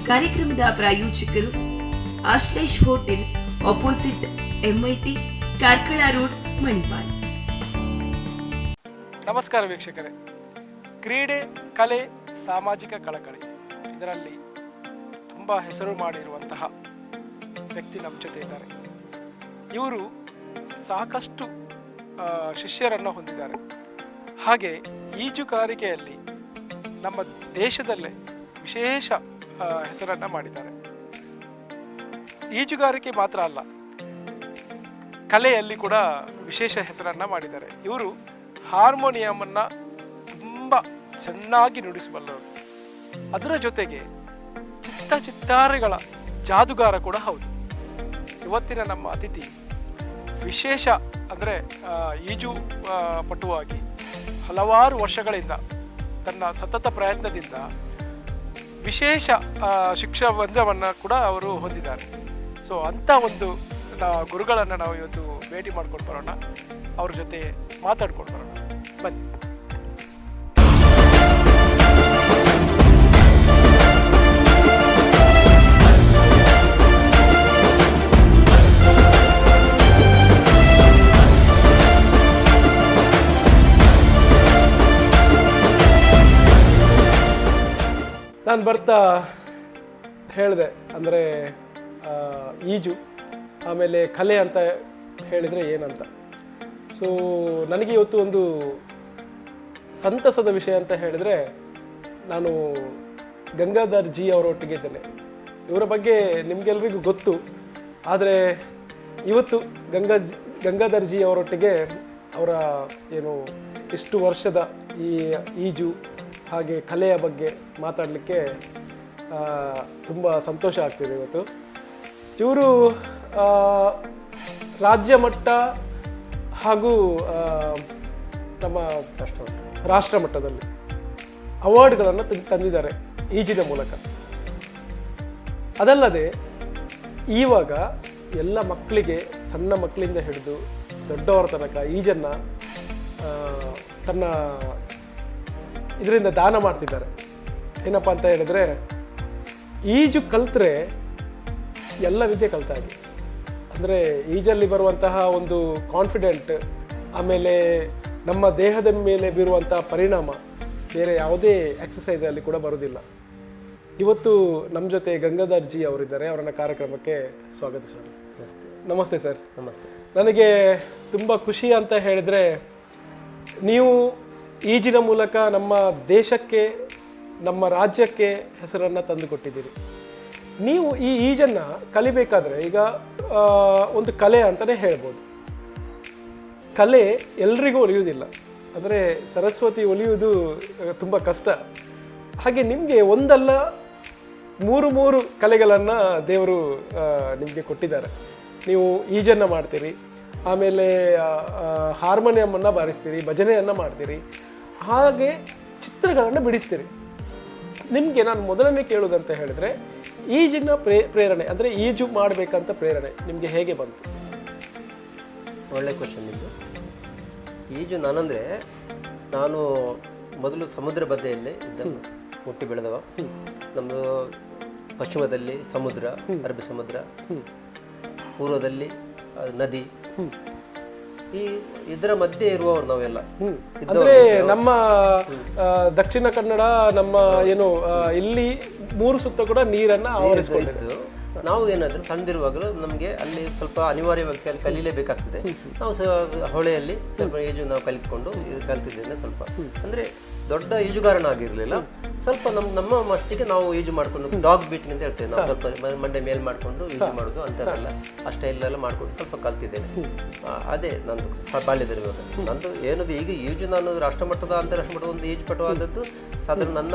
ಕಾರ್ಯಕ್ರಮದ ಪ್ರಾಯೋಜಕರು Ashlesh hotel, opposite MIT, Karkala road, Manipal. ನಮಸ್ಕಾರ ವೀಕ್ಷಕರೇ. ಕ್ರೀಡೆ, ಕಲೆ, ಸಾಮಾಜಿಕ ಕಳಕಳಿ ಇದರಲ್ಲಿ ತುಂಬ ಹೆಸರು ಮಾಡಿರುವಂತಹ ವ್ಯಕ್ತಿ ನಮ್ಮ ಜೊತೆ ಇದ್ದಾರೆ. ಇವರು ಸಾಕಷ್ಟು ಶಿಷ್ಯರನ್ನು ಹೊಂದಿದ್ದಾರೆ. ಹಾಗೆ ಈಜುಗಾರಿಕೆಯಲ್ಲಿ ನಮ್ಮ ದೇಶದಲ್ಲೇ ವಿಶೇಷ ಹೆಸರನ್ನು ಮಾಡಿದ್ದಾರೆ. ಈಜುಗಾರಿಕೆ ಮಾತ್ರ ಅಲ್ಲ, ಕಲೆಯಲ್ಲಿ ಕೂಡ ವಿಶೇಷ ಹೆಸರನ್ನು ಮಾಡಿದ್ದಾರೆ. ಇವರು ಹಾರ್ಮೋನಿಯಮನ್ನು ತುಂಬ ಚೆನ್ನಾಗಿ ನುಡಿಸಬಲ್ಲರು. ಅದರ ಜೊತೆಗೆ ಚಿತ್ತಾರಗಳ ಜಾದುಗಾರ ಕೂಡ ಹೌದು. ಇವತ್ತಿನ ನಮ್ಮ ಅತಿಥಿ ವಿಶೇಷ ಅಂದರೆ ಈಜು ಪಟುವಾಗಿ ಹಲವಾರು ವರ್ಷಗಳಿಂದ ತನ್ನ ಸತತ ಪ್ರಯತ್ನದಿಂದ ವಿಶೇಷ ಶಿಕ್ಷಾ ಬಂಧವನ್ನು ಕೂಡ ಅವರು ಹೊಂದಿದ್ದಾರೆ. ಸೊ ಅಂಥ ಒಂದು ಗುರುಗಳನ್ನು ನಾವು ಇವತ್ತು ಭೇಟಿ ಮಾಡ್ಕೊಂಡು ಬರೋಣ, ಅವ್ರ ಜೊತೆ ಮಾತಾಡ್ಕೊಂಡು ಬರೋಣ. ಬನ್ನಿ. ನಾನು ಬರ್ತಾ ಹೇಳಿದೆ, ಅಂದರೆ ಈಜು ಆಮೇಲೆ ಕಲೆ ಅಂತ ಹೇಳಿದರೆ ಏನಂತ. ಸೊ ನನಗೆ ಇವತ್ತು ಒಂದು ಸಂತಸದ ವಿಷಯ ಅಂತ ಹೇಳಿದರೆ, ನಾನು ಗಂಗಾಧರ್ ಜಿ ಅವರೊಟ್ಟಿಗೆ ಇದ್ದೇನೆ. ಇವರ ಬಗ್ಗೆ ನಿಮಗೆಲ್ರಿಗೂ ಗೊತ್ತು, ಆದರೆ ಇವತ್ತು ಗಂಗಾಧರ್ ಜಿ ಅವರೊಟ್ಟಿಗೆ ಅವರ ಏನು ಇಷ್ಟು ವರ್ಷದ ಈ ಈಜು ಹಾಗೆ ಕಲೆಯ ಬಗ್ಗೆ ಮಾತಾಡಲಿಕ್ಕೆ ತುಂಬ ಸಂತೋಷ ಆಗ್ತಿದೆ. ಇವತ್ತು ಇವರು ರಾಜ್ಯ ಮಟ್ಟ ಹಾಗೂ ನಮ್ಮ ರಾಷ್ಟ್ರ ಮಟ್ಟದಲ್ಲಿ ಅವಾರ್ಡ್ಗಳನ್ನು ತಂದಿದ್ದಾರೆ ಈಜಿನ ಮೂಲಕ. ಅದಲ್ಲದೆ ಇವಾಗ ಎಲ್ಲ ಮಕ್ಕಳಿಗೆ, ಸಣ್ಣ ಮಕ್ಕಳಿಂದ ಹಿಡಿದು ದೊಡ್ಡವರ ತನಕ ಈಜನ್ನು ತನ್ನ ಇದರಿಂದ ದಾನ ಮಾಡ್ತಿದ್ದಾರೆ. ಏನಪ್ಪ ಅಂತ ಹೇಳಿದ್ರೆ, ಈಜು ಕಲ್ತ್ರೆ ಎಲ್ಲ ವಿದ್ಯೆ ಕಲ್ತಾಗಿ. ಅಂದರೆ ಈಜಲ್ಲಿ ಬರುವಂತಹ ಒಂದು ಕಾನ್ಫಿಡೆಂಟ್, ಆಮೇಲೆ ನಮ್ಮ ದೇಹದ ಮೇಲೆ ಬೀರುವಂತಹ ಪರಿಣಾಮ ಬೇರೆ ಯಾವುದೇ ಎಕ್ಸಸೈಸಲ್ಲಿ ಕೂಡ ಬರೋದಿಲ್ಲ. ಇವತ್ತು ನಮ್ಮ ಜೊತೆ ಗಂಗಾಧರ್ ಜಿ ಅವರಿದ್ದಾರೆ. ಅವರನ್ನ ಕಾರ್ಯಕ್ರಮಕ್ಕೆ ಸ್ವಾಗತಿಸೋಣ. ನಮಸ್ತೆ ಸರ್. ನಮಸ್ತೆ. ನನಗೆ ತುಂಬ ಖುಷಿ ಅಂತ ಹೇಳಿದರೆ, ನೀವು ಈಜಿನ ಮೂಲಕ ನಮ್ಮ ದೇಶಕ್ಕೆ, ನಮ್ಮ ರಾಜ್ಯಕ್ಕೆ ಹೆಸರನ್ನು ತಂದುಕೊಟ್ಟಿದ್ದೀರಿ. ನೀವು ಈ ಈಜನ್ನು ಕಲಿಬೇಕಾದ್ರೆ, ಈಗ ಒಂದು ಕಲೆ ಅಂತಲೇ ಹೇಳ್ಬೋದು. ಕಲೆ ಎಲ್ರಿಗೂ ಒಲಿಯುವುದಿಲ್ಲ, ಅಂದರೆ ಸರಸ್ವತಿ ಒಲಿಯುವುದು ತುಂಬ ಕಷ್ಟ. ಹಾಗೆ ನಿಮಗೆ ಒಂದಲ್ಲ ಮೂರು ಕಲೆಗಳನ್ನು ದೇವರು ನಿಮಗೆ ಕೊಟ್ಟಿದ್ದಾರೆ. ನೀವು ಈಜನ್ನು ಮಾಡ್ತೀರಿ, ಆಮೇಲೆ ಹಾರ್ಮೋನಿಯಮನ್ನು ಬಾರಿಸ್ತೀರಿ, ಭಜನೆಯನ್ನು ಮಾಡ್ತೀರಿ, ಹಾಗೆ ಚಿತ್ರಗಳನ್ನು ಬಿಡಿಸ್ತೀರಿ. ನಿಮಗೆ ನಾನು ಮೊದಲನೇ ಕೇಳೋದಂತ ಹೇಳಿದ್ರೆ, ಈಜಿನ ಪ್ರೇರಣೆ ಅಂದರೆ ಈಜು ಮಾಡಬೇಕಂತ ಪ್ರೇರಣೆ ನಿಮಗೆ ಹೇಗೆ ಬಂತು? ಒಳ್ಳೆ ಕ್ವಶನ್ ಇದು. ಈಜು ನಾನು ಮೊದಲು ಸಮುದ್ರ ಬದಿಯಲ್ಲೇ ಇದ್ದ, ಹುಟ್ಟಿ ಬೆಳೆದವ. ನಮ್ಮದು ಪಶ್ಚಿಮದಲ್ಲಿ ಸಮುದ್ರ, ಅರಬ್ಬಿ ಸಮುದ್ರ, ಪೂರ್ವದಲ್ಲಿ ನದಿ, ಇದರ ಮಧ್ಯೆ ಇರುವವರು ನಾವೆಲ್ಲ. ಅಂದ್ರೆ ನಮ್ಮ ದಕ್ಷಿಣ ಕನ್ನಡ, ನಮ್ಮ ಏನು ಇಲ್ಲಿ ಮೂರು ಸುತ್ತ ಕೂಡ ನೀರನ್ನ ಆವರಿಸಿಕೊಂಡಿದ್ದು. ನಾವು ಏನಾದರೂ ಸಣ್ಣದಿರುವಾಗಲೂ ನಮಗೆ ಅಲ್ಲಿ ಸ್ವಲ್ಪ ಅನಿವಾರ್ಯವಾಗಿ ಕಲೀಲೇಬೇಕಾಗ್ತದೆ. ನಾವು ಹೊಳೆಯಲ್ಲಿ ಸ್ವಲ್ಪ ಈಜು ನಾವು ಕಲಿತಿದ್ದೇನೆ. ಸ್ವಲ್ಪ ಅಂದರೆ ದೊಡ್ಡ ಈಜುಗಾರನಾಗಿರಲಿಲ್ಲ, ಸ್ವಲ್ಪ ನಮ್ಮ ಮಟ್ಟಿಗೆ ನಾವು ಈಜು ಮಾಡ್ಕೊಂಡು, ಡಾಗ್ ಬೀಟಿಂಗ್ ಅಂತ ಹೇಳ್ತೇವೆ ನಾವು, ಸ್ವಲ್ಪ ಮಂಡೆ ಮೇಲೆ ಮಾಡಿಕೊಂಡು ಈಜು ಮಾಡೋದು ಅಂತೆಲ್ಲ ಅಷ್ಟೇ ಇಲ್ಲೆಲ್ಲ ಮಾಡ್ಕೊಂಡು ಸ್ವಲ್ಪ ಕಲ್ತಿದ್ದೇನೆ. ಅದೇ ನಂದು ಬಾಲ್ಯದಲ್ಲಿರುವಾಗ ನಂದು ಏನದು. ಈಗ ಈಜು ನಾನು ರಾಷ್ಟ್ರಮಟ್ಟದ, ಅಂತಾರಾಷ್ಟ್ರ ಮಟ್ಟದ ಒಂದು ಈಜು ಪಟುವಾದದ್ದು ಸಾಧಾರಣ ನನ್ನ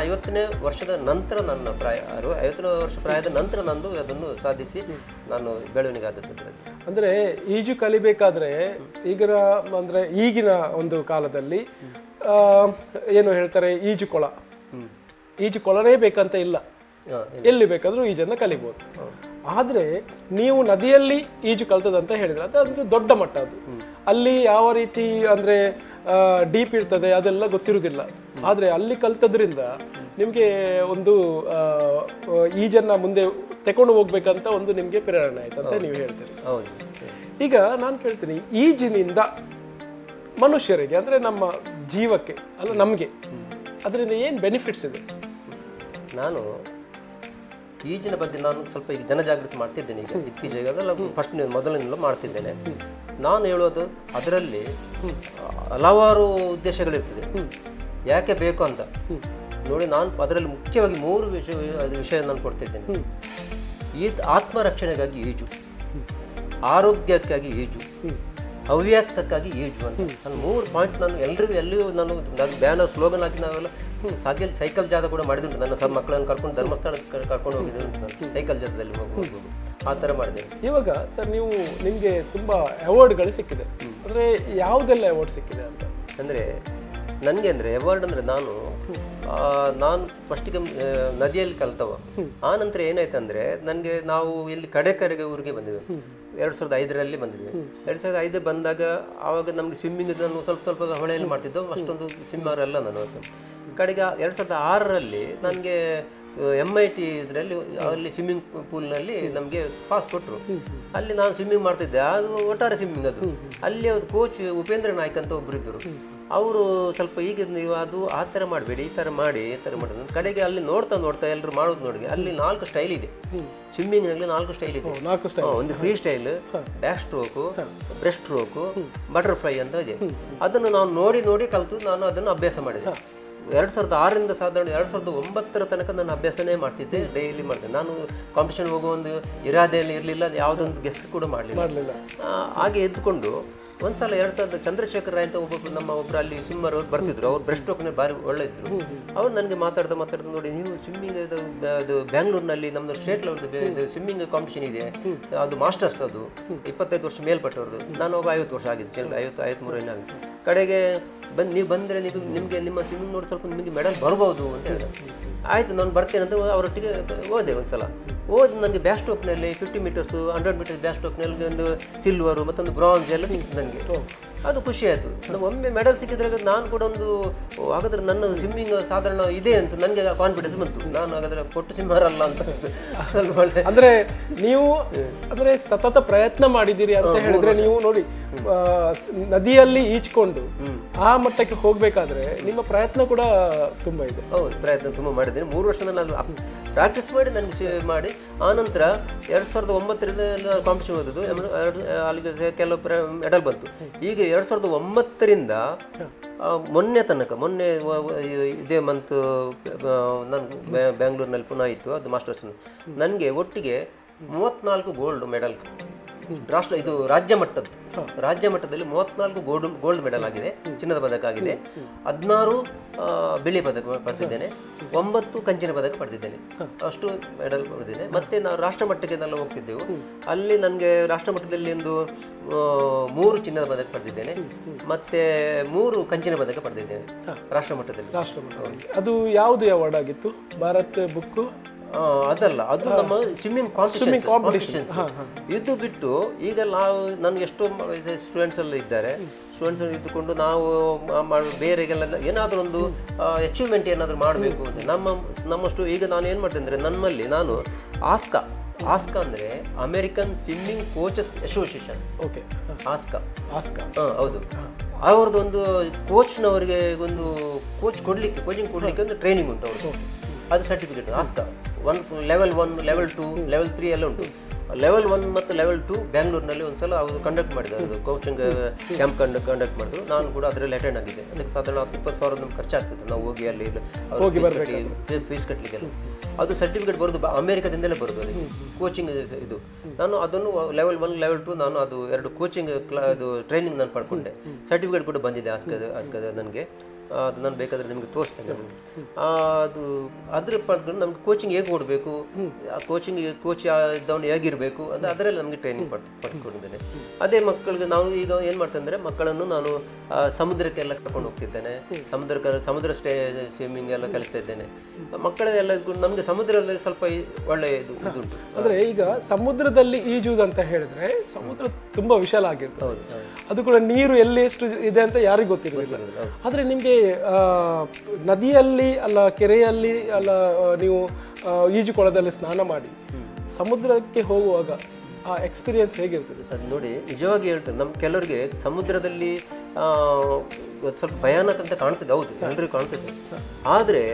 50ನೇ ವರ್ಷದ ನಂತರ, ನನ್ನ ಪ್ರಾಯ 50 ವರ್ಷ ಪ್ರಾಯದ ನಂತರ ನಂದು ಅದನ್ನು ಸಾಧಿಸಿ ನಾನು ಬೆಳವಣಿಗೆ ಆದದ್ದು. ಅಂದರೆ ಈಜು ಕಲಿಬೇಕಾದ್ರೆ ಈಗಿನ ಒಂದು ಕಾಲದಲ್ಲಿ ಏನು ಹೇಳ್ತಾರೆ, ಈಜು ಕೊಳನೇ ಬೇಕಂತ ಇಲ್ಲ, ಎಲ್ಲಿ ಬೇಕಾದರೂ ಈಜನ್ನು ಕಲಿಬೋದು. ಆದ್ರೆ ನೀವು ನದಿಯಲ್ಲಿ ಈಜು ಕಲ್ತದಂತ ಹೇಳಿದ್ರೆ ಅದಂದ್ರೆ ದೊಡ್ಡ ಮಟ್ಟ ಅದು. ಅಲ್ಲಿ ಯಾವ ರೀತಿ ಅಂದ್ರೆ ಡೀಪ್ ಇರ್ತದೆ ಅದೆಲ್ಲ ಗೊತ್ತಿರುವುದಿಲ್ಲ. ಆದ್ರೆ ಅಲ್ಲಿ ಕಲ್ತದ್ರಿಂದ ನಿಮ್ಗೆ ಒಂದು ಈಜನ್ನ ಮುಂದೆ ತಕೊಂಡು ಹೋಗ್ಬೇಕಂತ ಒಂದು ನಿಮ್ಗೆ ಪ್ರೇರಣೆ ಆಯ್ತು ಅಂತ ನೀವು ಹೇಳ್ತೀರಿ. ಈಗ ನಾನು ಕೇಳ್ತೀನಿ, ಈಜಿನಿಂದ ಮನುಷ್ಯರಿಗೆ ಅಂದ್ರೆ ನಮ್ಮ ಜೀವಕ್ಕೆ ಅಲ್ಲ ನಮ್ಗೆ ಅದರಿಂದ ಏನ್ ಬೆನಿಫಿಟ್ಸ್ ಇದೆ? ನಾನು ಈಜಿನ ಬಗ್ಗೆ ನಾನು ಸ್ವಲ್ಪ ಈಗ ಜನಜಾಗೃತಿ ಮಾಡ್ತಿದ್ದೇನೆ. ಈಗ ಇತ್ತೀಚೆಗೆ ಅದೆಲ್ಲ ಫಸ್ಟ್ ಮೊದಲಿನಿಂದಲೂ ಮಾಡ್ತಿದ್ದೇನೆ. ನಾನು ಹೇಳೋದು ಅದರಲ್ಲಿ ಹಲವಾರು ಉದ್ದೇಶಗಳಿರ್ತದೆ, ಯಾಕೆ ಬೇಕು ಅಂತ ನೋಡಿ. ನಾನು ಅದರಲ್ಲಿ ಮುಖ್ಯವಾಗಿ 3 ವಿಷಯ ನಾನು ಕೊಡ್ತಿದ್ದೇನೆ. ಆತ್ಮರಕ್ಷಣೆಗಾಗಿ ಈಜು, ಆರೋಗ್ಯಕ್ಕಾಗಿ ಈಜು, ಹವ್ಯಾಸಕ್ಕಾಗಿ ಈಜು ಅಂತ ನಾನು 3 ಪಾಯಿಂಟ್ ನಾನು ಎಲ್ಲಿಯೂ ನಾನು ಬ್ಯಾನರ್ ಸ್ಲೋಗನ್ ಹಾಕಿ ನಾವೆಲ್ಲ ಸೈಕಲ್ ಜಾಥಾ ಕೂಡ ಮಾಡಿದ್ರು. ನನ್ನ ಮಕ್ಕಳನ್ನು ಕರ್ಕೊಂಡು ಧರ್ಮಸ್ಥಳಕ್ಕೆ ಕರ್ಕೊಂಡು ಹೋಗಿದ್ದೆ ನಾನು ಸೈಕಲ್ ಜಾಥಾದಲ್ಲಿ ಹೋಗ್ಬೋದು, ಆ ಥರ ಮಾಡಿದೆ. ಇವಾಗ ಸರ್ ನಿಮಗೆ ತುಂಬಾ ಅವಾರ್ಡ್ಗಳು ಸಿಕ್ಕಿದೆ, ಅಂದ್ರೆ ಯಾವುದೆಲ್ಲ ಅವಾರ್ಡ್ ಸಿಕ್ಕಿದೆ ಅಂತ? ಅಂದರೆ ನನಗೆ ಅಂದರೆ ಅವಾರ್ಡ್ ಅಂದರೆ ನಾನು ಫಸ್ಟಿಗೆ ನದಿಯಲ್ಲಿ ಕಲ್ತವ. ಆ ನಂತರ ಏನಾಯ್ತಂದರೆ ನನಗೆ ನಾವು ಇಲ್ಲಿ ಕಡೆಕರೆಗೆ ಊರಿಗೆ ಬಂದಿದ್ವಿ. 2005ರಲ್ಲಿ ಬಂದಿದ್ವಿ. 2005 ಬಂದಾಗ ಆವಾಗ ನಮಗೆ ಸ್ವಿಮ್ಮಿಂಗ್ ನಾನು ಸ್ವಲ್ಪ ಹೊಳೆಯಲ್ಲಿ ಮಾಡ್ತಿದ್ದೆವು, ಅಷ್ಟೊಂದು ಸ್ವಿಮ್ಮರ್ ಎಲ್ಲ ನಾನು. ಕಡೆಗೆ 2006ರಲ್ಲಿ ನನಗೆ MIT ಇದರಲ್ಲಿ ಅಲ್ಲಿ ಸ್ವಿಮ್ಮಿಂಗ್ ಪೂಲ್ನಲ್ಲಿ ನಮಗೆ ಪಾಸ್ ಕೊಟ್ಟರು. ಅಲ್ಲಿ ನಾನು ಸ್ವಿಮ್ಮಿಂಗ್ ಮಾಡ್ತಿದ್ದೆ, ಅದು ಒಟ್ಟಾರೆ ಸ್ವಿಮ್ಮಿಂಗ್ ಅದು. ಅಲ್ಲಿ ಒಂದು ಕೋಚ್ ಉಪೇಂದ್ರ ನಾಯ್ಕ್ ಅಂತ ಒಬ್ಬರು ಇದ್ದರು. ಅವರು ಸ್ವಲ್ಪ ಈಗ ನೀವು ಅದು ಆ ಥರ ಮಾಡಬೇಡಿ, ಈ ಥರ ಮಾಡಿ ಕಡೆಗೆ ಅಲ್ಲಿ ನೋಡ್ತಾ ಎಲ್ಲರೂ ಮಾಡೋದು ನೋಡಿ ಅಲ್ಲಿ 4 ಸ್ಟೈಲ್ ಇದೆ ಸ್ವಿಮ್ಮಿಂಗ್ನಲ್ಲಿ. 4 ಸ್ಟೈಲ್ ಇದೆ. ಒಂದು free style, back stroke, breast stroke, butterfly ಅಂತ ಇದೆ. ಅದನ್ನು ನಾನು ನೋಡಿ ಕಲಿತು ನಾನು ಅದನ್ನು ಅಭ್ಯಾಸ ಮಾಡಿದೆ. 2006ರಿಂದ ಸಾಧಾರಣ 2009 ತನಕ ನಾನು ಅಭ್ಯಾಸನೇ ಮಾಡ್ತಿದ್ದೆ, ಡೈಲಿ ಮಾಡಿದೆ. ನಾನು ಕಾಂಪಿಟೇಷನ್ ಹೋಗೋ ಒಂದು ಇರಾದೆಯಲ್ಲಿ ಇರಲಿಲ್ಲ, ಯಾವುದೊಂದು ಗೆಸ್ ಕೂಡ ಮಾಡಲಿಲ್ಲ. ಹಾಗೆ ಎದ್ದುಕೊಂಡು ಒಂದ್ಸಲ 2000 ಚಂದ್ರಶೇಖರ್ ರಾಯ್ ಅಂತ ಒಬ್ಬರು ಅಲ್ಲಿ ಸ್ವಿಮ್ಮರ್ ಬರ್ತಿದ್ರು. ಅವ್ರು ಬ್ರೆಸ್ಟ್ ಸ್ಟ್ರೋಕ್ನೇ ಭಾರಿ ಒಳ್ಳೆ ಇದ್ರು. ಅವ್ರು ನನಗೆ ಮಾತಾಡ್ತಾ ನೋಡಿ, ನೀವು ಸ್ವಿಮ್ಮಿಂಗ್ ಅದು ಬ್ಯಾಂಗ್ಳೂರಿನಲ್ಲಿ ನಮ್ಮದು ಸ್ಟೇಟ್ ಲೆವೆಲ್ ಸ್ವಿಮ್ಮಿಂಗ್ ಕಾಂಪಿಟೇಷನ್ ಇದೆ, ಅದು ಮಾಸ್ಟರ್ಸ್, ಅದು 25 ವರ್ಷ ಮೇಲ್ಪಟ್ಟವ್ರದ್ದು. ನಾನು ಹೋಗಿ 50 ವರ್ಷ ಆಗಿದ್ದು, 53 ಏನಾಗಿತ್ತು. ಕಡೆಗೆ ನೀವು ಬಂದರೆ ನಿಮಗೆ ನಿಮ್ಮ ಸ್ವಿಮ್ಮಿಂಗ್ ನೋಡಿ ಸ್ವಲ್ಪ ನಿಮಗೆ ಮೆಡಲ್ ಬರ್ಬೋದು ಅಂತ ಹೇಳಿದೆ. ಆಯಿತು, ನಾನು ಬರ್ತೇನೆ ಅಂತ ಅವರೊಟ್ಟಿಗೆ ಹೋದೆ. ಒಂದ್ಸಲ ಹೋದ್ ನನಗೆ ಬ್ಯಾಕ್ ಸ್ಟ್ರೋಕ್ನಲ್ಲಿ 50 ಮೀಟರ್ಸು 100 ಮೀಟರ್ಸ್ ಬ್ಯಾಕ್ ಸ್ಟ್ರೋಕ್ನಲ್ಲಿ ಒಂದು ಸಿಲ್ವರು ಮತ್ತೊಂದು ಬ್ರಾಂಜ್ ಎಲ್ಲ ಸಿಕ್ತು ನನಗೆ. ಅದು ಖುಷಿ ಆಯಿತು. ಒಮ್ಮೆ ಮೆಡಲ್ ಸಿಕ್ಕಿದ್ರೆ ನಾನು ಕೂಡ ಒಂದು ಹಾಗಾದ್ರೆ ನನ್ನ ಸ್ವಿಮ್ಮಿಂಗ್ ಸಾಧಾರಣ ಇದೆ ಅಂತ ನನಗೆ ಕಾನ್ಫಿಡೆನ್ಸ್ ಬಂತು. ನಾನು ಹಾಗಾದ್ರೆ ಪೊಟ್ಟು ಸ್ವಿಮ್ಮರ್ ಅಲ್ಲ ಅಂತ. ಅಂದ್ರೆ ನೀವು ಅಂದ್ರೆ ಸತತ ಪ್ರಯತ್ನ ಮಾಡಿದ್ದೀರಿ ಅಂತ ಹೇಳಿದ್ರೆ, ನೀವು ನೋಡಿ ನದಿಯಲ್ಲಿ ಈಜ್ಕೊಂಡು ಆ ಮಟ್ಟಕ್ಕೆ ಹೋಗ್ಬೇಕಾದ್ರೆ ನಿಮ್ಮ ಪ್ರಯತ್ನ ಕೂಡ ತುಂಬಾ ಇದೆ. ಹೌದು, ಪ್ರಯತ್ನ ತುಂಬ ಮಾಡಿದ್ದೇನೆ. 3 ವರ್ಷ ನಾನು ಪ್ರಾಕ್ಟೀಸ್ ಮಾಡಿ ನನಗೆ ಮಾಡಿ ಆನಂತರ 2009ರಿಂದ ನಾನು ಕಾಂಪಿಟೇಷನ್ ಓದಿದ್ದು. ಅಲ್ಲಿಗೆ ಕೆಲವು ಮೆಡಲ್ ಬಂತು. ಈಗ 2009ರಿಂದ ಮೊನ್ನೆ ಇದೇ ಮಂತ್ ನಾನು ಬ್ಯಾಂಗ್ಳೂರಿನಲ್ಲಿ ಪುನಃ ಇತ್ತು ಅದು ಮಾಸ್ಟರ್ಸ್. ನನಗೆ ಒಟ್ಟಿಗೆ 34 ಗೋಲ್ಡ್ ಮೆಡಲ್ ಇದು ರಾಜ್ಯ ಮಟ್ಟದಲ್ಲಿ 34 ಗೋಲ್ಡ್ ಮೆಡಲ್ ಆಗಿದೆ, ಚಿನ್ನದ ಪದಕ ಆಗಿದೆ. 16 ಬೆಳ್ಳಿ ಪದಕ ಪಡೆದಿದ್ದೇನೆ, 9 ಕಂಚಿನ ಪದಕ ಪಡೆದಿದ್ದೇನೆ. ಅಷ್ಟು ಮೆಡಲ್ ಪಡೆದಿದ್ದೇನೆ. ಮತ್ತೆ ನಾವು ರಾಷ್ಟ್ರ ಮಟ್ಟಕ್ಕೆ ಎಲ್ಲ ಹೋಗ್ತಿದ್ದೆವು. ಅಲ್ಲಿ ನನಗೆ ರಾಷ್ಟ್ರ ಮಟ್ಟದಲ್ಲಿ ಒಂದು 3 ಚಿನ್ನದ ಪದಕ ಪಡೆದಿದ್ದೇನೆ, ಮತ್ತೆ 3 ಕಂಚಿನ ಪದಕ ಪಡೆದಿದ್ದೇನೆ ರಾಷ್ಟ್ರ ಮಟ್ಟದಲ್ಲಿ. ಅದು ಯಾವುದು ಅವಾರ್ಡ್ ಆಗಿತ್ತು? ಭಾರತ್ ಬುಕ್ ಅದಲ್ಲ, ಅದು ನಮ್ಮ ಸ್ವಿಮ್ಮಿಂಗ್ ಕಾಂಪಿಟೇಷನ್. ಇದು ಬಿಟ್ಟು ಈಗ ನನಗೆ ಎಷ್ಟೋ ಸ್ಟೂಡೆಂಟ್ಸ್ ಎಲ್ಲ ಇದ್ದಾರೆ. ಸ್ಟೂಡೆಂಟ್ಸ್ ಇದ್ದುಕೊಂಡು ನಾವು ಬೇರೆಗೆಲ್ಲ ಏನಾದರೂ ಒಂದು ಅಚೀವ್ಮೆಂಟ್ ಏನಾದರೂ ಮಾಡಬೇಕು ಅಂತ ನಮ್ಮಷ್ಟು. ಈಗ ನಾನು ಏನು ಮಾಡ್ತೇನೆ ಅಂದರೆ ನಾನು ಆಸ್ಕಾ ಅಂದರೆ American swimming coaches association. Okay, ASCA ಹೌದು. ಅವ್ರದ್ದು ಒಂದು ಕೋಚ್ನವರಿಗೆ ಒಂದು ಕೋಚಿಂಗ್ ಕೊಡಲಿಕ್ಕೆ ಒಂದು ಟ್ರೈನಿಂಗ್ ಉಂಟು ಅವ್ರದ್ದು. ಅದು ಸರ್ಟಿಫಿಕೇಟ್ ಆಸ್ಕಾ ಲೆವೆಲ್ 1, ಲೆವೆಲ್ 2, ಲೆವೆಲ್ 3 ಎಲ್ಲ ಉಂಟು. ಲೆವೆಲ್ 1 ಮತ್ತು ಲೆವೆಲ್ 2 ಬ್ಯಾಂಗ್ಳೂರಿನಲ್ಲಿ ಒಂದ್ಸಲ ಅವರು ಕಂಡಕ್ಟ್ ಮಾಡಿದ್ದಾರೆ, ಅದು ಕೋಚಿಂಗ್ ಕ್ಯಾಂಪ್ ಕಂಡಕ್ಟ್ ಮಾಡಿದ್ರು. ನಾನು ಕೂಡ ಅದರಲ್ಲಿ ಅಟೆಂಡ್ ಆಗಿದ್ದೆ. ಅದಕ್ಕೆ ಸಾಧಾರಣ 20,000 ನಮ್ಗೆ ಖರ್ಚಾಗ್ತದೆ ನಾವು ಹೋಗಿ ಅಲ್ಲಿ ಫೀಸ್ ಕಟ್ಟಲಿಕ್ಕೆಲ್ಲ. ಅದು ಸರ್ಟಿಫಿಕೇಟ್ ಬರೋದು ಅಮೆರಿಕದಿಂದಲೇ ಬರೋದು ಅದಕ್ಕೆ ಕೋಚಿಂಗ್ ಇದು. ನಾನು ಅದನ್ನು ಲೆವೆಲ್ 1, ಲೆವೆಲ್ 2 ನಾನು ಅದು 2 ಕೋಚಿಂಗ್ ಅದು ಟ್ರೈನಿಂಗ್ ನಾನು ಪಡ್ಕೊಂಡೆ. ಸರ್ಟಿಫಿಕೇಟ್ ಕೂಡ ಬಂದಿದೆ ಆಸ್ಕದ ನನಗೆ. ಅದು ನಾನು ಬೇಕಾದರೆ ನಿಮಗೆ ತೋರಿಸ್ತೇನೆ. ಅದು ಅದ್ರ ಪಡ್ಕೊಂಡು ನಮ್ಗೆ ಕೋಚಿಂಗ್ ಹೇಗೆ ಕೊಡಬೇಕು, ಆ ಕೋಚಿಂಗ್ ಕೋಚ್ ಇದ್ದವನು ಹೇಗಿರಬೇಕು ಅಂತ ಅದರಲ್ಲಿ ನಮಗೆ ಟ್ರೈನಿಂಗ್ ಪಡ್ಕೊಂಡಿದ್ದೇನೆ. ಅದೇ ಮಕ್ಕಳಿಗೆ ನಾವು ಈಗ ಏನು ಮಾಡ್ತೇನೆ ಅಂದರೆ ಮಕ್ಕಳನ್ನು ನಾನು ಸಮುದ್ರಕ್ಕೆಲ್ಲ ಕರ್ಕೊಂಡು ಹೋಗ್ತಿದ್ದೇನೆ. ಸಮುದ್ರ ಸ್ವಿಮ್ಮಿಂಗ್ ಎಲ್ಲ ಕಲಿಸ್ತಾ ಇದ್ದೇನೆ ಮಕ್ಕಳೆಲ್ಲ. ನಮಗೆ ಸಮುದ್ರದಲ್ಲಿ ಸ್ವಲ್ಪ ಒಳ್ಳೆಯ ಇದುಂಟು. ಅಂದ್ರೆ ಈಗ ಸಮುದ್ರದಲ್ಲಿ ಈಜುವುದು ಅಂತ ಹೇಳಿದ್ರೆ ಸಮುದ್ರ ತುಂಬಾ ವಿಶಾಲ ಆಗಿರ್ತದೆ, ಅದು ಕೂಡ ನೀರು ಎಲ್ಲಿ ಎಷ್ಟು ಇದೆ ಅಂತ ಯಾರಿಗೂ ಗೊತ್ತಿರೋದಿಲ್ಲ. ಆದ್ರೆ ನಿಮ್ಗೆ ನದಿಯಲ್ಲಿ ಅಲ್ಲ ಕೆರೆಯಲ್ಲಿ ಅಲ್ಲ ನೀವು ಈಜುಕೊಳದಲ್ಲಿ ಸ್ನಾನ ಮಾಡಿ ಸಮುದ್ರಕ್ಕೆ ಹೋಗುವಾಗ ಆ ಎಕ್ಸ್ಪೀರಿಯನ್ಸ್ ಹೇಗಿರ್ತದೆ ಸರ್? ನೋಡಿ, ನಿಜವಾಗಿ ಹೇಳ್ತಾರೆ, ನಮ್ಮ ಕೆಲವರಿಗೆ ಸಮುದ್ರದಲ್ಲಿ ಸ್ವಲ್ಪ ಭಯಾನಕ ಅಂತ ಕಾಣ್ತದೆ, ಹೌದು ಎಲ್ರಿಗೂ ಕಾಣ್ತದೆ. ಆದರೆ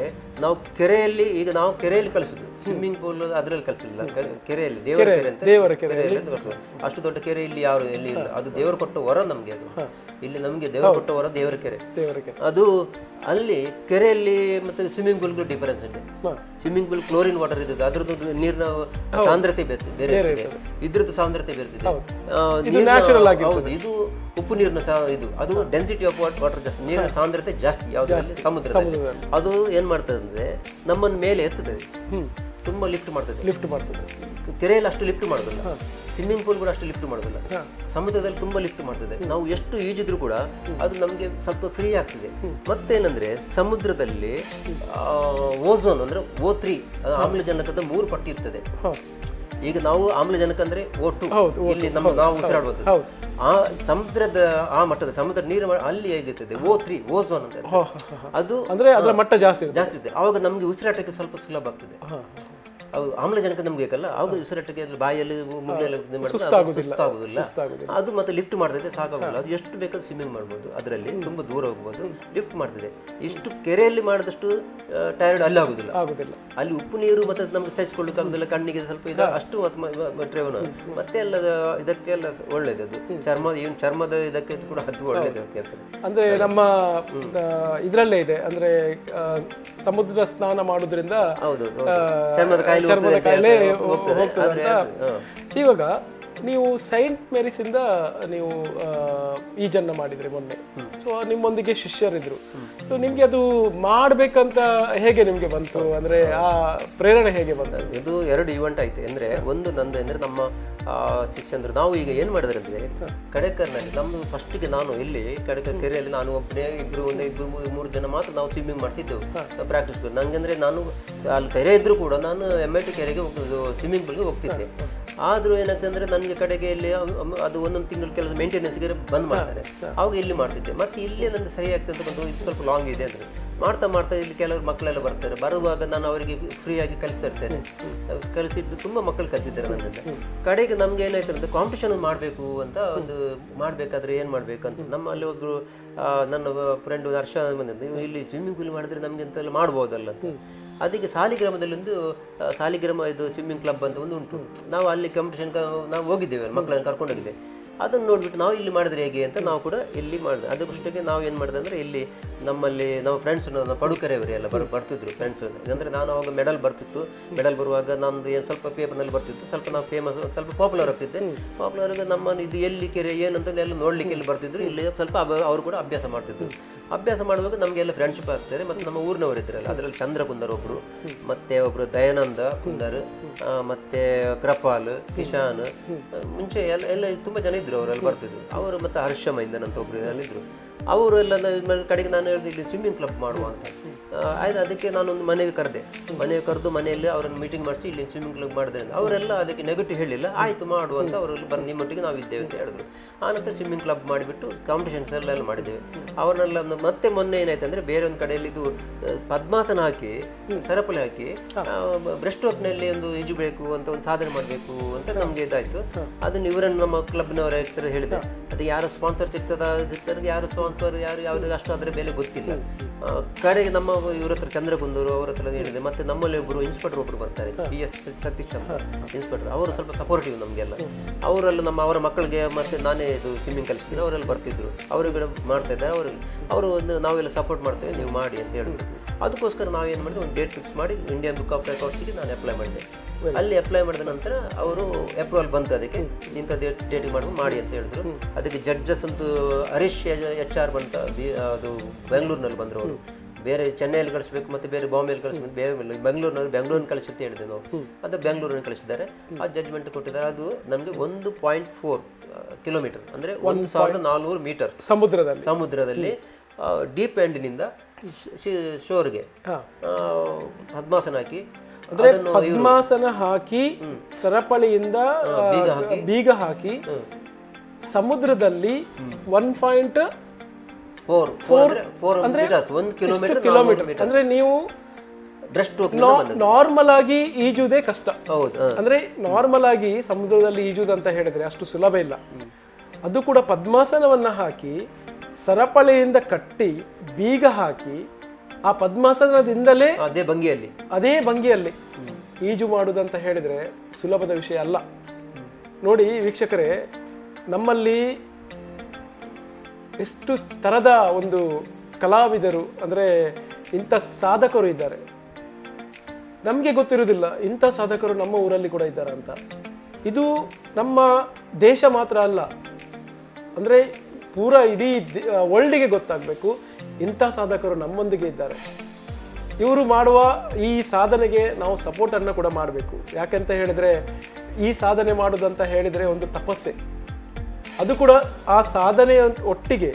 ನಾವು ಕೆರೆಯಲ್ಲಿ, ಈಗ ನಾವು ಕೆರೆಯಲ್ಲಿ ಕಲಿಸೋದು, ಸ್ವಿಮ್ಮಿಂಗ್ ಪೂಲ್ ಅದರಲ್ಲಿ ಕಲಿಸಲಿಲ್ಲ, ಕೆರೆಯಲ್ಲಿ ದೇವರ ಕೆರೆ ಅಂತ ಕೆರೆಯಲ್ಲಿ ಅಂತ ಬರ್ತದೆ. ಅಷ್ಟು ದೊಡ್ಡ ಕೆರೆ ಇಲ್ಲಿ ಎಲ್ಲಿ ಇಲ್ಲ, ಅದು ದೇವರು ಕೊಟ್ಟ ವರ ನಮಗೆ. ಅದು ಇಲ್ಲಿ ನಮಗೆ ದೇವರು ಕೊಟ್ಟ ವರ ದೇವರ ಕೆರೆ. ಅದು ಅಲ್ಲಿ ಕೆರೆಯಲ್ಲಿ ಮತ್ತೆ ಸ್ವಿಮ್ಮಿಂಗ್ ಪೂಲ್ಗೂ ಡಿಫರೆನ್ಸ್ ಇದೆ. ಸ್ವಿಮ್ಮಿಂಗ್ ಪೂಲ್ ಕ್ಲೋರಿನ್ ವಾಟರ್ ಇರ್ತದೆ, ಅದ್ರದ್ದು ನೀರಿನ ಸಾಂದ್ರತೆ ಬೇರೆ ಇರ್ತದೆ, ಇದ್ರದ್ದು ಸಾಂದ್ರತೆ ಬೇರೆ ಇದೆ. ಹೌದು, ಇದು ಉಪ್ಪು ನೀರಿನ ಇದು ಅದು ಡೆನ್ಸಿಟಿ ಆಫ್ ವಾಟರ್ ಜಾಸ್ತಿ, ನೀರಿನ ಸಾಂದ್ರತೆ ಜಾಸ್ತಿ ಯಾವುದ್ರಲ್ಲಿ, ಸಮುದ್ರದಲ್ಲಿ. ಅದು ಏನ್ ಮಾಡ್ತದೆ ಅಂದ್ರೆ ನಮ್ಮನ್ನ ಮೇಲೆ ಎತ್ತದೆ, ತುಂಬಾ ಲಿಫ್ಟ್ ಮಾಡ್ತದೆ. ಕೆರೆಯಲ್ಲಿ ಅಷ್ಟು ಲಿಫ್ಟ್ ಮಾಡೋದಿಲ್ಲ, ಸ್ವಿಮ್ಮಿಂಗ್ ಪೂಲ್ ಕೂಡ ಅಷ್ಟು ಲಿಫ್ಟ್ ಮಾಡೋದಿಲ್ಲ, ಸಮುದ್ರದಲ್ಲಿ ತುಂಬಾ ಲಿಫ್ಟ್ ಮಾಡ್ತದೆ. ನಾವು ಎಷ್ಟು ಈಜಿದ್ರು ಕೂಡ ಅದು ನಮಗೆ ಸ್ವಲ್ಪ ಫ್ರೀ ಆಗ್ತದೆ. ಮತ್ತೇನಂದ್ರೆ ಸಮುದ್ರದಲ್ಲಿ ಓಝೋನ್ ಅಂದ್ರೆ O3 ಆಮ್ಲಜನಕದ 3 ಪಟ್ಟು ಇರ್ತದೆ. ಈಗ ನಾವು ಆಮ್ಲಜನಕ ಅಂದ್ರೆ O2 ಇಲ್ಲಿ ನಾವು ಉಸಿರಾಡುವುದು, ಆ ಸಮುದ್ರದ ಆ ಮಟ್ಟದ ಸಮುದ್ರ ನೀರು ಅಲ್ಲಿ ಹೇಗಿರ್ತದೆ O3 ಓಝೋನ್ ಅಂತ, ಅದು ಅಂದ್ರೆ ಅದರ ಮಟ್ಟ ಜಾಸ್ತಿ ಇರ್ತದೆ. ಆವಾಗ ನಮ್ಗೆ ಉಸಿರಾಟಕ್ಕೆ ಸ್ವಲ್ಪ ಸುಲಭ ಆಗ್ತದೆ. ಅವು ಆಮ್ಲಜನಕ ನಮ್ಗೆ ಬೇಕಲ್ಲ, ಆವಾಗ ಉಸಿರಾಟಕ್ಕೆ ಬಾಯಲ್ಲಿ ಸುಸ್ತಾಗುದಿಲ್ಲ. ಅದು ಮತ್ತೆ ಲಿಫ್ಟ್ ಮಾಡ್ತದೆ, ಸಾಕಾಗಲ್ಲ. ಅದು ಎಷ್ಟು ಬೇಕಾದ್ರೂ ಸ್ವಿಮ್ಮಿಂಗ್ ಮಾಡ್ಬೋದು, ಅದರಲ್ಲಿ ತುಂಬಾ ದೂರ ಹೋಗ್ಬೋದು, ಲಿಫ್ಟ್ ಮಾಡ್ತದೆ. ಇಷ್ಟು ಕೆರೆಯಲ್ಲಿ ಮಾಡಿದಷ್ಟು ಟೈರ್ಡ್ ಅಲ್ಲಿ ಆಗುದಿಲ್ಲ. ಅಲ್ಲಿ ಉಪ್ಪು ನೀರು ಮತ್ತೆ ನಮ್ಗೆ ಸಹಿಸಿಕೊಳ್ಳಿಕ್ಕೆ ಆಗುದಿಲ್ಲ, ಕಣ್ಣಿಗೆ ಸ್ವಲ್ಪ ಇದೆ ಅಷ್ಟು ಟ್ರೇವನ ಮತ್ತೆ ಎಲ್ಲ ಇದಕ್ಕೆಲ್ಲ ಒಳ್ಳೇದು. ಅದು ಚರ್ಮದ ಇದಕ್ಕೆ ಕೂಡ ಅದು ಒಳ್ಳೇದು. ಅಂದ್ರೆ ನಮ್ಮ ಇದ್ರಲ್ಲೇ ಇದೆ, ಅಂದ್ರೆ ಸಮುದ್ರ ಸ್ನಾನ ಮಾಡೋದ್ರಿಂದ ಚರ್ಮದ ಕಾಯಿಲೆ ಹೋಗ್ತದೆ ಅಂತ. ಇವಾಗ ನೀವು ಸೈಂಟ್ ಮೇರಿಸ್ ಇಂದ ನೀವು ಈಜನ್ನ ಮಾಡಿದ್ರಿ ಮೊನ್ನೆ, ಸೊ ನಿಮ್ಮೊಂದಿಗೆ ಶಿಷ್ಯರಿದ್ರು. ಸೊ ನಿಮ್ಗೆ ಅದು ಮಾಡ್ಬೇಕಂತ ಹೇಗೆ ನಿಮ್ಗೆ ಬಂತು, ಅಂದ್ರೆ ಆ ಪ್ರೇರಣೆ ಹೇಗೆ ಬಂತು? ಇದು 2 ಈವೆಂಟ್ ಆಯ್ತು. ಅಂದ್ರೆ ಒಂದು ನಂದು ಅಂದ್ರೆ ನಮ್ಮ ಶಿಷ್ಯಂದ್ರು ನಾವು ಈಗ ಏನ್ ಮಾಡಿದ್ರೆ ಅಂದ್ರೆ ಕಡೆಕರ್ನಲ್ಲಿ ನಮ್ದು ಫಸ್ಟಿಗೆ ನಾನು ಇಲ್ಲಿ ಕಡೆಕರ್ ಕೆರೆಯಲ್ಲಿ ನಾನು ಒಬ್ಬನೇ ಇಬ್ರು 3 ಜನ ಮಾತ್ರ ನಾವು ಸ್ವಿಮ್ಮಿಂಗ್ ಮಾಡ್ತಿದ್ದೆವು ಪ್ರಾಕ್ಟೀಸ್. ನಂಗೆ ಅಂದ್ರೆ ನಾನು ಅಲ್ಲಿ ಕೆರೆ ಇದ್ರು ಕೂಡ ನಾನು MIT ಕೆರೆಗೆ ಸ್ವಿಮ್ಮಿಂಗ್ ಪೂಲ್ಗೆ ಹೋಗ್ತಿದ್ದೆ. ಆದ್ರೂ ಏನಾಗ್ತದೆ ಅಂದ್ರೆ ನನಗೆ ಕಡೆಗೆ ಇಲ್ಲಿ ಅದು ಒಂದೊಂದು ತಿಂಗಳು ಕೆಲಸ ಮೇಂಟೆನೆನ್ಸ್ಗೆ ಬಂದ್ ಮಾಡ್ತಾರೆ, ಅವಾಗ ಇಲ್ಲಿ ಮಾಡ್ತಿದ್ದೆ. ಮತ್ತೆ ಇಲ್ಲಿ ನನಗೆ ಸರಿ ಆಗ್ತದೆ ಬಂದು ಇದು ಸ್ವಲ್ಪ ಲಾಂಗ್ ಇದೆ ಅಂದ್ರೆ ಮಾಡ್ತಾ ಇಲ್ಲಿ ಕೆಲವರು ಮಕ್ಕಳೆಲ್ಲ ಬರ್ತಾರೆ. ಬರುವಾಗ ನಾನು ಅವರಿಗೆ ಫ್ರೀಯಾಗಿ ಕಲಿಸ್ತಾ ಇರ್ತೇನೆ. ಕಲಿಸಿದ್ದು ತುಂಬ ಮಕ್ಕಳು ಕಲಿತಿದ್ದಾರೆ ನನ್ನಿಂದ. ಕಡೆಗೆ ನಮ್ಗೆ ಏನಾಯ್ತು ಅಂದ್ರೆ ಕಾಂಪಿಟೇಷನ್ ಮಾಡಬೇಕು ಅಂತ ಒಂದು ಮಾಡಬೇಕಾದ್ರೆ ಏನು ಮಾಡಬೇಕಂತ ನಮ್ಮಲ್ಲಿ ಒಬ್ರು ನನ್ನ ಫ್ರೆಂಡ್ ಹರ್ಷ ಬಂದಿದ್ದು, ಇಲ್ಲಿ ಸ್ವಿಮ್ಮಿಂಗ್ ಪೂಲ್ ಮಾಡಿದ್ರೆ ನಮ್ಗೆ ಎಂತೆಲ್ಲ ಮಾಡ್ಬೋದಲ್ಲ ಅಂತ. ಅದಕ್ಕೆ ಸಾಲಿಗ್ರಾಮದಲ್ಲಿ ಒಂದು ಸಾಲಿಗ್ರಾಮ ಇದು ಸ್ವಿಮ್ಮಿಂಗ್ ಕ್ಲಬ್ ಅಂತ ಒಂದು ಉಂಟು. ನಾವು ಅಲ್ಲಿ ಕಾಂಪಿಟೇಷನ್ ನಾವು ಹೋಗಿದ್ದೇವೆ, ಮಕ್ಕಳನ್ನು ಕರ್ಕೊಂಡೋಗಿದ್ದೆ. ಅದನ್ನು ನೋಡ್ಬಿಟ್ಟು ನಾವು ಇಲ್ಲಿ ಮಾಡಿದ್ರೆ ಹೇಗೆ ಅಂತ ನಾವು ಕೂಡ ಇಲ್ಲಿ ಮಾಡಿದೆ. ಅದಕ್ಕಷ್ಟಕ್ಕೆ ನಾವು ಏನು ಮಾಡಿದೆ ಅಂದರೆ ಇಲ್ಲಿ ನಮ್ಮಲ್ಲಿ ನಮ್ಮ ಫ್ರೆಂಡ್ಸ್ ಪಡುಕರೆಯವರು ಎಲ್ಲ ಬರ್ತಿದ್ರು ಫ್ರೆಂಡ್ಸ್. ಅಂದರೆ ನಾನು ಅವಾಗ ಮೆಡಲ್ ಬರ್ತಿತ್ತು. ಮೆಡಲ್ ಬರುವಾಗ ನಮ್ಮದು ಏನು ಸ್ವಲ್ಪ ಪೇಪರ್ನಲ್ಲಿ ಬರ್ತಿತ್ತು, ಸ್ವಲ್ಪ ನಾವು ಫೇಮಸ್ ಸ್ವಲ್ಪ ಪಾಪ್ಯುಲರ್ ಆಗ್ತಿದ್ದೆ. ಪಾಪ್ಯುಲರ್ಗೆ ನಮ್ಮ ಇದು ಎಲ್ಲಿ ಕೆರೆ ಏನಂತ ಎಲ್ಲ ನೋಡ್ಲಿಕ್ಕೆ ಇಲ್ಲಿ ಬರ್ತಿದ್ರು. ಇಲ್ಲಿ ಸ್ವಲ್ಪ ಅವರು ಕೂಡ ಅಭ್ಯಾಸ ಮಾಡ್ತಿದ್ರು. ಅಭ್ಯಾಸ ಮಾಡುವಾಗ ನಮಗೆಲ್ಲ ಫ್ರೆಂಡ್ಶಿಪ್ ಆಗ್ತಾರೆ. ಮತ್ತು ನಮ್ಮ ಊರಿನವರು ಇದ್ರಲ್ಲ, ಅದರಲ್ಲಿ ಚಂದ್ರ ಕುಂದರ್ ಒಬ್ಬರು, ಮತ್ತು ಒಬ್ಬರು ದಯಾನಂದ ಕುಂದರ್, ಮತ್ತು ಕೃಪಾಲ್, ಕಿಶಾನ್, ಮುಂಚೆ ಎಲ್ಲ ತುಂಬ ಜನ ಇದ್ರು, ಅವರೆಲ್ಲ ಬರ್ತಿದ್ರು. ಅವರು ಮತ್ತು ಹರ್ಷ ಮೈಂದನ್ ಅಂತ ಒಬ್ಬರು ಅಲ್ಲಿದ್ದರು. ಅವರೆಲ್ಲ ಕಡೆಗೆ ನಾನು ಹೇಳಿದೆ ಇಲ್ಲಿ ಸ್ವಿಮ್ಮಿಂಗ್ ಕ್ಲಬ್ ಮಾಡುವ ಅಂತ. ಆಯ್ತು, ಅದಕ್ಕೆ ನಾನೊಂದು ಮನೆಗೆ ಕರೆದು ಮನೆಯಲ್ಲಿ ಅವರನ್ನು ಮೀಟಿಂಗ್ ಮಾಡಿಸಿ ಇಲ್ಲಿ ಸ್ವಿಮ್ಮಿಂಗ್ ಕ್ಲಬ್ ಮಾಡಿದ್ರೆ ಅವರೆಲ್ಲ ಅದಕ್ಕೆ ನೆಗೆಟಿವ್ ಹೇಳಿಲ್ಲ. ಆಯಿತು ಮಾಡುವ ಅಂತ ಅವರಲ್ಲಿ ಬಂದು ನಿಮ್ಮೊಟ್ಟಿಗೆ ನಾವು ಇದ್ದೇವೆ ಅಂತ ಹೇಳಿದ್ರು. ಆನಂತರ ಸ್ವಿಮ್ಮಿಂಗ್ ಕ್ಲಬ್ ಮಾಡಿಬಿಟ್ಟು ಕಾಂಪಿಟೇಷನ್ಸ್ ಎಲ್ಲ ಮಾಡಿದ್ದೇವೆ. ಅವನ್ನೆಲ್ಲ ಮತ್ತೆ ಮೊನ್ನೆ ಏನಾಯ್ತು ಅಂದರೆ ಬೇರೆ ಒಂದು ಕಡೆಯಲ್ಲಿ ಇದು ಪದ್ಮಾಸನ ಹಾಕಿ ಸರಪಳಿ ಹಾಕಿ ಬ್ರೆಸ್ಟ್ ಸ್ಟ್ರೋಕ್ನಲ್ಲಿ ಒಂದು ಈಜಬೇಕು ಅಂತ ಒಂದು ಸಾಧನೆ ಮಾಡಬೇಕು ಅಂತ ನಮಗೆ ಇದಾಯಿತು. ಅದನ್ನು ಇವರನ್ನು ನಮ್ಮ ಕ್ಲಬ್ನವರ ಹತ್ರ ಹೇಳಿದೆ. ಅದು ಯಾರು ಸ್ಪಾನ್ಸರ್ ಸಿಗ್ತದೆ, ಯಾರು ಸ್ಪಾನ್ಸರ್ ಯಾವುದು ಅಷ್ಟು ಅದರ ಬೆಲೆ ಗೊತ್ತಿಲ್ಲ. ಕಡೆಗೆ ನಮ್ಮ ಇವ್ರ ಹತ್ರ ಚಂದ್ರಕುಂದೂರು ಅವ್ರ ಹತ್ರ ಹೇಳಿದೆ. ಮತ್ತೆ ನಮ್ಮಲ್ಲಿ ಒಬ್ಬರು ಇನ್ಸ್ಪೆಕ್ಟರ್ ಒಬ್ಬರು ಬರ್ತಾರೆ, PS ಸತೀಶ್ ಅಂತ ಇನ್ಸ್ಪೆಕ್ಟರ್. ಅವರು ಸ್ವಲ್ಪ ಸಪೋರ್ಟಿವ್ ನಮಗೆಲ್ಲ. ಅವರೆಲ್ಲ ಅವರ ಮಕ್ಕಳಿಗೆ ಮತ್ತೆ ನಾನೇ ಇದು ಸ್ವಿಮ್ಮಿಂಗ್ ಕಲಿಸ್ತೀನಿ, ಅವರೆಲ್ಲ ಬರ್ತಿದ್ರು, ಅವರುಗಳು ಮಾಡ್ತಾ ಇದ್ದಾರೆ. ಅವರು ಒಂದು ನಾವೆಲ್ಲ ಸಪೋರ್ಟ್ ಮಾಡ್ತೇವೆ, ನೀವು ಮಾಡಿ ಅಂತ ಹೇಳಿದ್ರು. ಅದಕ್ಕೋಸ್ಕರ ನಾವೇನು ಮಾಡಿದ್ವಿ, ಒಂದು ಡೇಟ್ ಫಿಕ್ಸ್ ಮಾಡಿ ಇಂಡಿಯನ್ ಬುಕ್ ಆಫ್ ರೆಕಾರ್ಡ್ಸ್ಗೆ ನಾನು ಅಪ್ಲೈ ಮಾಡಿದೆ. ಅಲ್ಲಿ ಅಪ್ಲೈ ಮಾಡಿದ ನಂತರ ಅವರು ಅಪ್ರೂವಲ್ ಬಂತು, ಅದಕ್ಕೆ ಇಂಥ ಡೇಟಿಗೆ ಮಾಡಿ ಅಂತ ಹೇಳಿದ್ರು. ಅದಕ್ಕೆ ಜಡ್ಜಸ್ ಅಂತೂ ಹರೀಶ್ HR ಬಂತ, ಅದು ಬೆಂಗಳೂರಿನಲ್ಲಿ ಬಂದರು. ಅವರು ಬೇರೆ ಚೆನ್ನೈಯಲ್ಲಿ ಕಳಿಸ್ಬೇಕು ಮತ್ತು ಬೇರೆ ಬಾಂಬೆಯಲ್ಲಿ ಕಳಿಸ್ಬೇಕು, ಬೇರೆ ಬೆಂಗಳೂರಿನ ಕಳಿಸಿ ಅಂತ ಹೇಳಿದೆ ನಾವು. ಅದು ಬೆಂಗಳೂರಿನ ಕಳಿಸಿದ್ದಾರೆ. ಆ ಜಡ್ಜ್ಮೆಂಟ್ ಕೊಟ್ಟಿದ್ದಾರೆ. ಅದು ನಮಗೆ 1.4 ಕಿಲೋಮೀಟರ್ ಅಂದರೆ 1400 ಮೀಟರ್ ಸಮುದ್ರದಲ್ಲಿ ಡೀಪ್ ಎಂಡಿನಿಂದ ಶೋರ್ಗೆ ಪದ್ಮಾಸನ ಹಾಕಿ, ಪದ್ಮಾಸನ ಹಾಕಿ ಸರಪಳಿಯಿಂದ ಬೀಗ ಹಾಕಿ ಸಮುದ್ರದಲ್ಲಿ 1.4 ಕಿಲೋಮೀಟರ್ ಅಂದ್ರೆ ನೀವು ನಾರ್ಮಲ್ ಆಗಿ ಈಜುವುದೇ ಕಷ್ಟ. ಅಂದ್ರೆ ನಾರ್ಮಲ್ ಆಗಿ ಸಮುದ್ರದಲ್ಲಿ ಈಜುವುದು ಅಂತ ಹೇಳಿದ್ರೆ ಅಷ್ಟು ಸುಲಭ ಇಲ್ಲ. ಅದು ಕೂಡ ಪದ್ಮಾಸನವನ್ನ ಹಾಕಿ ಸರಪಳಿಯಿಂದ ಕಟ್ಟಿ ಬೀಗ ಹಾಕಿ ಆ ಪದ್ಮಾಸನದಿಂದಲೇ ಅದೇ ಭಂಗಿಯಲ್ಲಿ ಈಜು ಮಾಡುವುದಂತ ಹೇಳಿದ್ರೆ ಸುಲಭದ ವಿಷಯ ಅಲ್ಲ. ನೋಡಿ ವೀಕ್ಷಕರೇ, ನಮ್ಮಲ್ಲಿ ಎಷ್ಟು ತರದ ಒಂದು ಕಲಾವಿದರು ಅಂದ್ರೆ ಇಂಥ ಸಾಧಕರು ಇದ್ದಾರೆ. ನಮಗೆ ಗೊತ್ತಿರುವುದಿಲ್ಲ ಇಂಥ ಸಾಧಕರು ನಮ್ಮ ಊರಲ್ಲಿ ಕೂಡ ಇದ್ದಾರೆ ಅಂತ. ಇದು ನಮ್ಮ ದೇಶ ಮಾತ್ರ ಅಲ್ಲ, ಅಂದ್ರೆ ಪೂರಾ ಇಡೀ ವರ್ಲ್ಡಿಗೆ ಗೊತ್ತಾಗಬೇಕು ಇಂಥ ಸಾಧಕರು ನಮ್ಮೊಂದಿಗೆ ಇದ್ದಾರೆ. ಇವರು ಮಾಡುವ ಈ ಸಾಧನೆಗೆ ನಾವು ಸಪೋರ್ಟನ್ನು ಕೂಡ ಮಾಡಬೇಕು. ಯಾಕೆಂತ ಹೇಳಿದ್ರೆ ಈ ಸಾಧನೆ ಮಾಡೋದಂತ ಹೇಳಿದರೆ ಒಂದು ತಪಸ್ಸೆ. ಅದು ಕೂಡ ಆ ಸಾಧನೆಯ ಒಟ್ಟಿಗೆ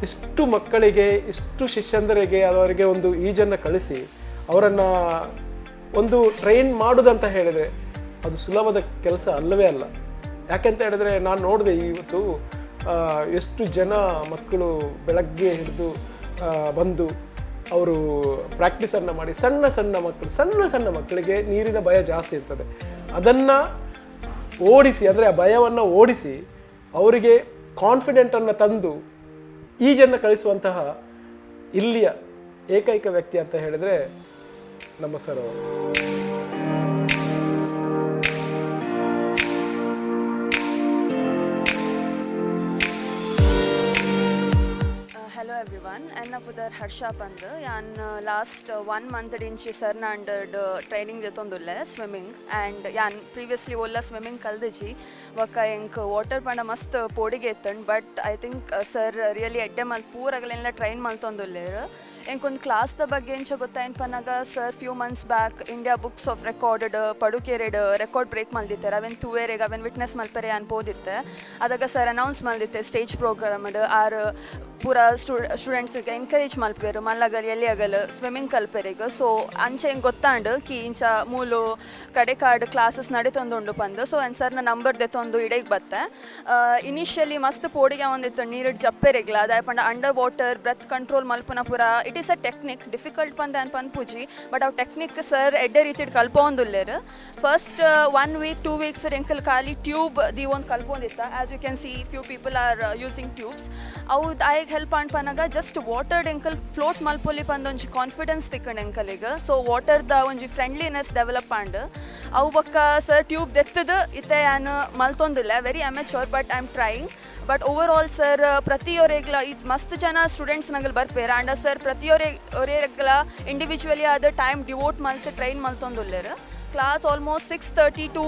ಇಷ್ಟು ಮಕ್ಕಳಿಗೆ, ಇಷ್ಟು ಶಿಷ್ಯಂದರಿಗೆ ಅವರಿಗೆ ಒಂದು ಈಜನ್ನು ಕಳಿಸಿ ಅವರನ್ನು ಒಂದು ಟ್ರೈನ್ ಮಾಡೋದಂತ ಹೇಳಿದರೆ ಅದು ಸುಲಭದ ಕೆಲಸ ಅಲ್ಲವೇ ಅಲ್ಲ. ಯಾಕೆಂತ ಹೇಳಿದ್ರೆ ನಾನು ನೋಡಿದೆ ಇವತ್ತು ಎಷ್ಟು ಜನ ಮಕ್ಕಳು ಬೆಳಗ್ಗೆ ಹಿಡಿದು ಬಂದು ಅವರು ಪ್ರಾಕ್ಟೀಸನ್ನು ಮಾಡಿ, ಸಣ್ಣ ಮಕ್ಕಳಿಗೆ ನೀರಿನ ಭಯ ಜಾಸ್ತಿ ಇರ್ತದೆ. ಅದನ್ನು ಓಡಿಸಿ, ಅಂದರೆ ಆ ಭಯವನ್ನು ಓಡಿಸಿ ಅವರಿಗೆ ಕಾನ್ಫಿಡೆಂಟನ್ನು ತಂದು ಈಜನ್ನು ಕಳಿಸುವಂತಹ ಇಲ್ಲಿಯ ಏಕೈಕ ವ್ಯಕ್ತಿ ಅಂತ ಹೇಳಿದರೆ ನಮ್ಮ ಸರ್ ಅವರು. Hello everyone, ನನ್ನ ಪುದರ್ ಹರ್ಷ ಪಂದ್. ಯಾನ್ ಲಾಸ್ಟ್ 1 ಮಂತ್ ಡಿಂಚಿ ಸರ್ನ ಅಂಡರ್ ಟ್ರೈನಿಂಗ್ ಜೊತೊಂದುಲ್ಲೆ ಸ್ವಿಮ್ಮಿಂಗ್. ಆ್ಯಂಡ್ ಯಾನ್ ಪ್ರೀವಿಯಸ್ಲಿ ಒಲ್ಲ ಸ್ವಿಮ್ಮಿಂಗ್ ಕಲ್ದಿಜಿ ಒಕ್ಕ ಎಂಕ್ ವಾಟರ್ ಪಂಡ ಮಸ್ತ್ ಪೋಡಿಗೆ ಎತ್ತಂಡ್. But I think sir really ಎಡ್ಡೆ ಮಲ್ ಪೂರಗಲೆಲ್ಲ ಟ್ರೈನ್ ಮಲ್ತೊಂದುಲ್ಲೇರು. ಎಂಕೊಂದು ಕ್ಲಾಸ್ದ ಬಗ್ಗೆ ಎಂಚ ಗೊತ್ತಾಯ್ತು ಪನ್ನಾಗ sir few months back India books of record ಪಡುಕೆರೆಡ್ ರೆಕಾರ್ಡ್ ಬ್ರೇಕ್ ಮಲ್ದಿತ್ತಾರೆ. ಅವೆನ್ ತೂವೇರೆಗೆ ಅವೆನ್ ವಿಟ್ನೆಸ್ ಮಲ್ಪರೆ ಅನ್ಬೋದಿತ್ತೆ. ಅದಾಗ ಸರ್ ಅನೌನ್ಸ್ ಮಲ್ದಿತ್ತೆ ಸ್ಟೇಜ್ ಪ್ರೋಗ್ರಾಮಡ್ ಆರ್ ಪೂರ ಸ್ಟೂಡೆಂಟ್ಸ್ಗೆ ಎನ್ಕರೇಜ್ ಮಲ್ಪೇರು ಮಲ್ಲಗಲ್ ಎಲ್ಲಿಯಾಗಲ್ ಸ್ವಿಮ್ಮಿಂಗ್ ಕಲ್ಪೆರೆಗೆ. ಸೊ ಅಂಚೆ ಹೆಂಗೆ ಗೊತ್ತಾಂಡು ಕಿ ಇಂಚ ಮೂಲು ಕಡೆ ಕಾರ್ಡ್ ಕ್ಲಾಸಸ್ ನಡೀತೊಂದುಂಡು ಪಂದು. ಸೊ ಆ್ಯಂಡ್ ಸರ್ನ ನಂಬರ್ ದೆತ್ತೊಂದು ಇಡೆಗೆ ಬತ್ತೆ. ಇನಿಷಿಯಲಿ ಮಸ್ತ್ ಪೋಡಿಗೆ ಒಂದಿತ್ತು ನೀರಿಡ್ ಜಪ್ಪೆರೆಗ್ಲ ಅದಾಯಪಂಡ ಅಂಡರ್ ವಾಟರ್ ಬ್ರೆತ್ ಕಂಟ್ರೋಲ್ ಮಲ್ಪುನ ಪೂರ it is a technique difficult ಪಂದ ಅನ್ಪನ್ಪುಜಿ. ಬಟ್ ಅವು ಟೆಕ್ನಿಕ್ ಸರ್ ಎಡ್ಡೆ ರೀತಿಡ್ ಕಲ್ಪೊಂದುಲ್ಲೇರು. ಫಸ್ಟ್ 1 ವೀಕ್ 2 ವೀಕ್ಸ್ ಎಂಕಲ್ ಖಾಲಿ ಟ್ಯೂಬ್ ದಿ ಒಂದು ಕಲ್ಪೊಂದಿತ್ತ. As you can see few people are using tubes. ಅವು ಆಯ್ಗೆ ಹೆಲ್ಪ್ ಅನ್ಪನಾಗ ಜಸ್ಟ್ ವಾಟರ್ಡ್ ಎಂಕಲ್ ಫ್ಲೋಟ್ ಮಲ್ಪೊಲಿ ಪಂದೊಂಜಿ ಕಾನ್ಫಿಡೆನ್ಸ್ ತಿಕ್ಕಂಡು ಎಂಕಲಿಗೆ. ಸೊ ವಾಟರ್ದ ಒಂಜಿ ಫ್ರೆಂಡ್ಲಿನೆಸ್ ಡೆವಲಪ್ ಆಂಡ್ ಅವು ಬೊಕ್ಕ ಸರ್ ಟ್ಯೂಬ್ ದೆತ್ತದು ಇತ್ತೆ ನಾನು ಮಲ್ತೊಂದಿಲ್ಲ. Very amateur but I am trying. But over all sir ಪ್ರತಿಯೊರೆಗ್ಲ ಇದು ಮಸ್ತ್ ಜನ ಸ್ಟೂಡೆಂಟ್ಸ್ನಾಗಲ್ ಬರ್ಪೇರ. ಆ್ಯಂಡ್ ಸರ್ ಪ್ರತಿಯೊರೆಗ್ಲ ಇಂಡಿವಿಜುವಲಿ ಆದ ಟೈಮ್ ಡಿವೋಟ್ ಮಲ್ತು ಟ್ರೈನ್ ಮಲ್ತೊಂದುಲ್ಲೇರು. ಕ್ಲಾಸ್ ಆಲ್ಮೋಸ್ಟ್ 6:30 to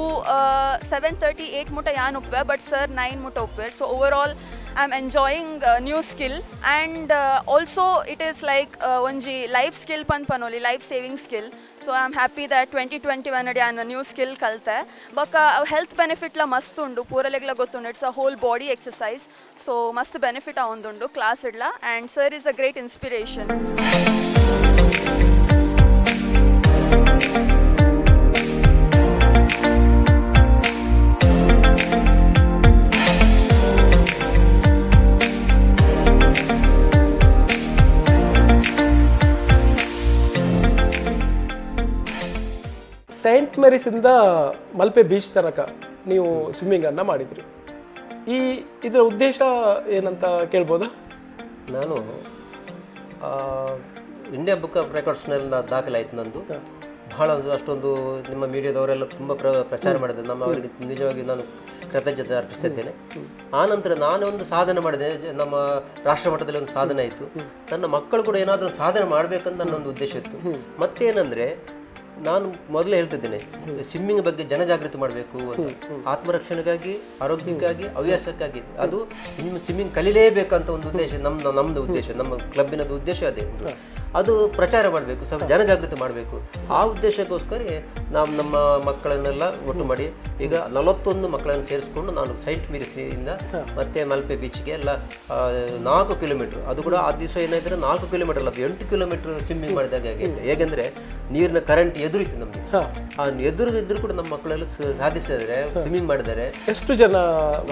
7:30 8 ಮುಟ ಯಾನ್ ಉಪ್ಪೆ. ಬಟ್ ಸರ್ 9 ಮುಟ ಉಪ್ಪೇರ್. So over all I am enjoying new skill. And also it is like ಒಂಜಿ ಲೈಫ್ ಸ್ಕಿಲ್ ಪನ್ಪನೋಲಿ life saving skill. So I am happy that 2021 ಅಡಿ ಆನ್ ನ್ಯೂ ಸ್ಕಿಲ್ ಕಲ್ತೆ. ಬೊಕ್ಕ ಹೆಲ್ತ್ ಬೆನಿಫಿಟ್ಲ ಮಸ್ತ್ ಉಂಡು ಪೂರಲೆಗ್ಲ ಗೊತ್ತುಂಡು. It's a whole body exercise. So ಮಸ್ತ್ ಬೆನಿಫಿಟ್ ಆವೊಂದುಂಡು ಕ್ಲಾಸ್ ಇಡ್ಲ. And sir is a great inspiration. Saint ಮೇರಿಸಿಂದ ಮಲ್ಪೆ ಬೀಚ್ ತನಕ ನೀವು ಸ್ವಿಮ್ಮಿಂಗನ್ನು ಮಾಡಿದ್ರಿ. ಇದರ ಉದ್ದೇಶ ಏನಂತ ಕೇಳ್ಬೋದಾ? ನಾನು ಇಂಡಿಯಾ ಬುಕ್ ಆಫ್ ರೆಕಾರ್ಡ್ಸ್ನಲ್ಲಿ ದಾಖಲಾಯಿತು ನಂದು. ಭಾಳ ಅಷ್ಟೊಂದು ನಿಮ್ಮ ಮೀಡಿಯಾದವರೆಲ್ಲ ತುಂಬ ಪ್ರಚಾರ ಮಾಡಿದೆ. ಅವರಿಗೆ ನಿಜವಾಗಿ ನಾನು ಕೃತಜ್ಞತೆ ಅರ್ಪಿಸ್ತಾ ಇದ್ದೇನೆ. ಆನಂತರ ನಾನೊಂದು ಸಾಧನೆ ಮಾಡಿದೆ. ನಮ್ಮ ರಾಷ್ಟ್ರ ಮಟ್ಟದಲ್ಲಿ ಒಂದು ಸಾಧನೆ ಆಯಿತು. ನನ್ನ ಮಕ್ಕಳು ಕೂಡ ಏನಾದರೂ ಸಾಧನೆ ಮಾಡಬೇಕಂತ ನನ್ನೊಂದು ಉದ್ದೇಶ ಇತ್ತು. ಮತ್ತೇನೆಂದರೆ ನಾನು ಮೊದಲೇ ಹೇಳ್ತಿದ್ದೇನೆ, ಸ್ವಿಮ್ಮಿಂಗ್ ಬಗ್ಗೆ ಜನಜಾಗೃತಿ ಮಾಡಬೇಕು ಅಂತ. ಆತ್ಮರಕ್ಷಣೆಗಾಗಿ, ಆರೋಗ್ಯಕ್ಕಾಗಿ, ಹವ್ಯಾಸಕ್ಕಾಗಿ, ಅದು ಸ್ವಿಮ್ಮಿಂಗ್ ಕಲಿಲೇಬೇಕಂತ ಒಂದು ಉದ್ದೇಶ, ನಮ್ಮದು ಉದ್ದೇಶ, ನಮ್ಮ ಕ್ಲಬ್ಬಿನದು ಉದ್ದೇಶ ಅದೇ. ಅದು ಪ್ರಚಾರ ಮಾಡಬೇಕು, ಸ್ವಲ್ಪ ಜನಜಾಗೃತಿ ಮಾಡಬೇಕು. ಆ ಉದ್ದೇಶಕ್ಕೋಸ್ಕರ ನಾವು ನಮ್ಮ ಮಕ್ಕಳನ್ನೆಲ್ಲ ಒಟ್ಟು ಮಾಡಿ ಈಗ 41 ಮಕ್ಕಳನ್ನು ಸೇರಿಸ್ಕೊಂಡು ನಾನು ಸೈಂಟ್ ಮೇರಿಸಿಂದ ಮತ್ತೆ ಮಲ್ಪೆ ಬೀಚ್ಗೆ ಎಲ್ಲ 4 ಕಿಲೋಮೀಟರ್, ಅದು ಕೂಡ ಆ ದಿವಸ ಏನಾದ್ರೆ 4 ಕಿಲೋಮೀಟರ್ ಅಲ್ಲ, ಅದು 8 ಕಿಲೋಮೀಟರ್ ಸ್ವಿಮ್ಮಿಂಗ್ ಮಾಡಿದಾಗ ಆಗಿದೆ. ಹೇಗೆಂದ್ರೆ ನೀರಿನ ಕರೆಂಟ್ ಎದುರಿತ್ತು ನಮಗೆ. ಆ ಎದುರು ಕೂಡ ನಮ್ಮ ಮಕ್ಕಳೆಲ್ಲ ಸಾಧಿಸಿದ್ರೆ ಸ್ವಿಮ್ಮಿಂಗ್ ಮಾಡಿದ್ದಾರೆ. ಎಷ್ಟು ಜನ?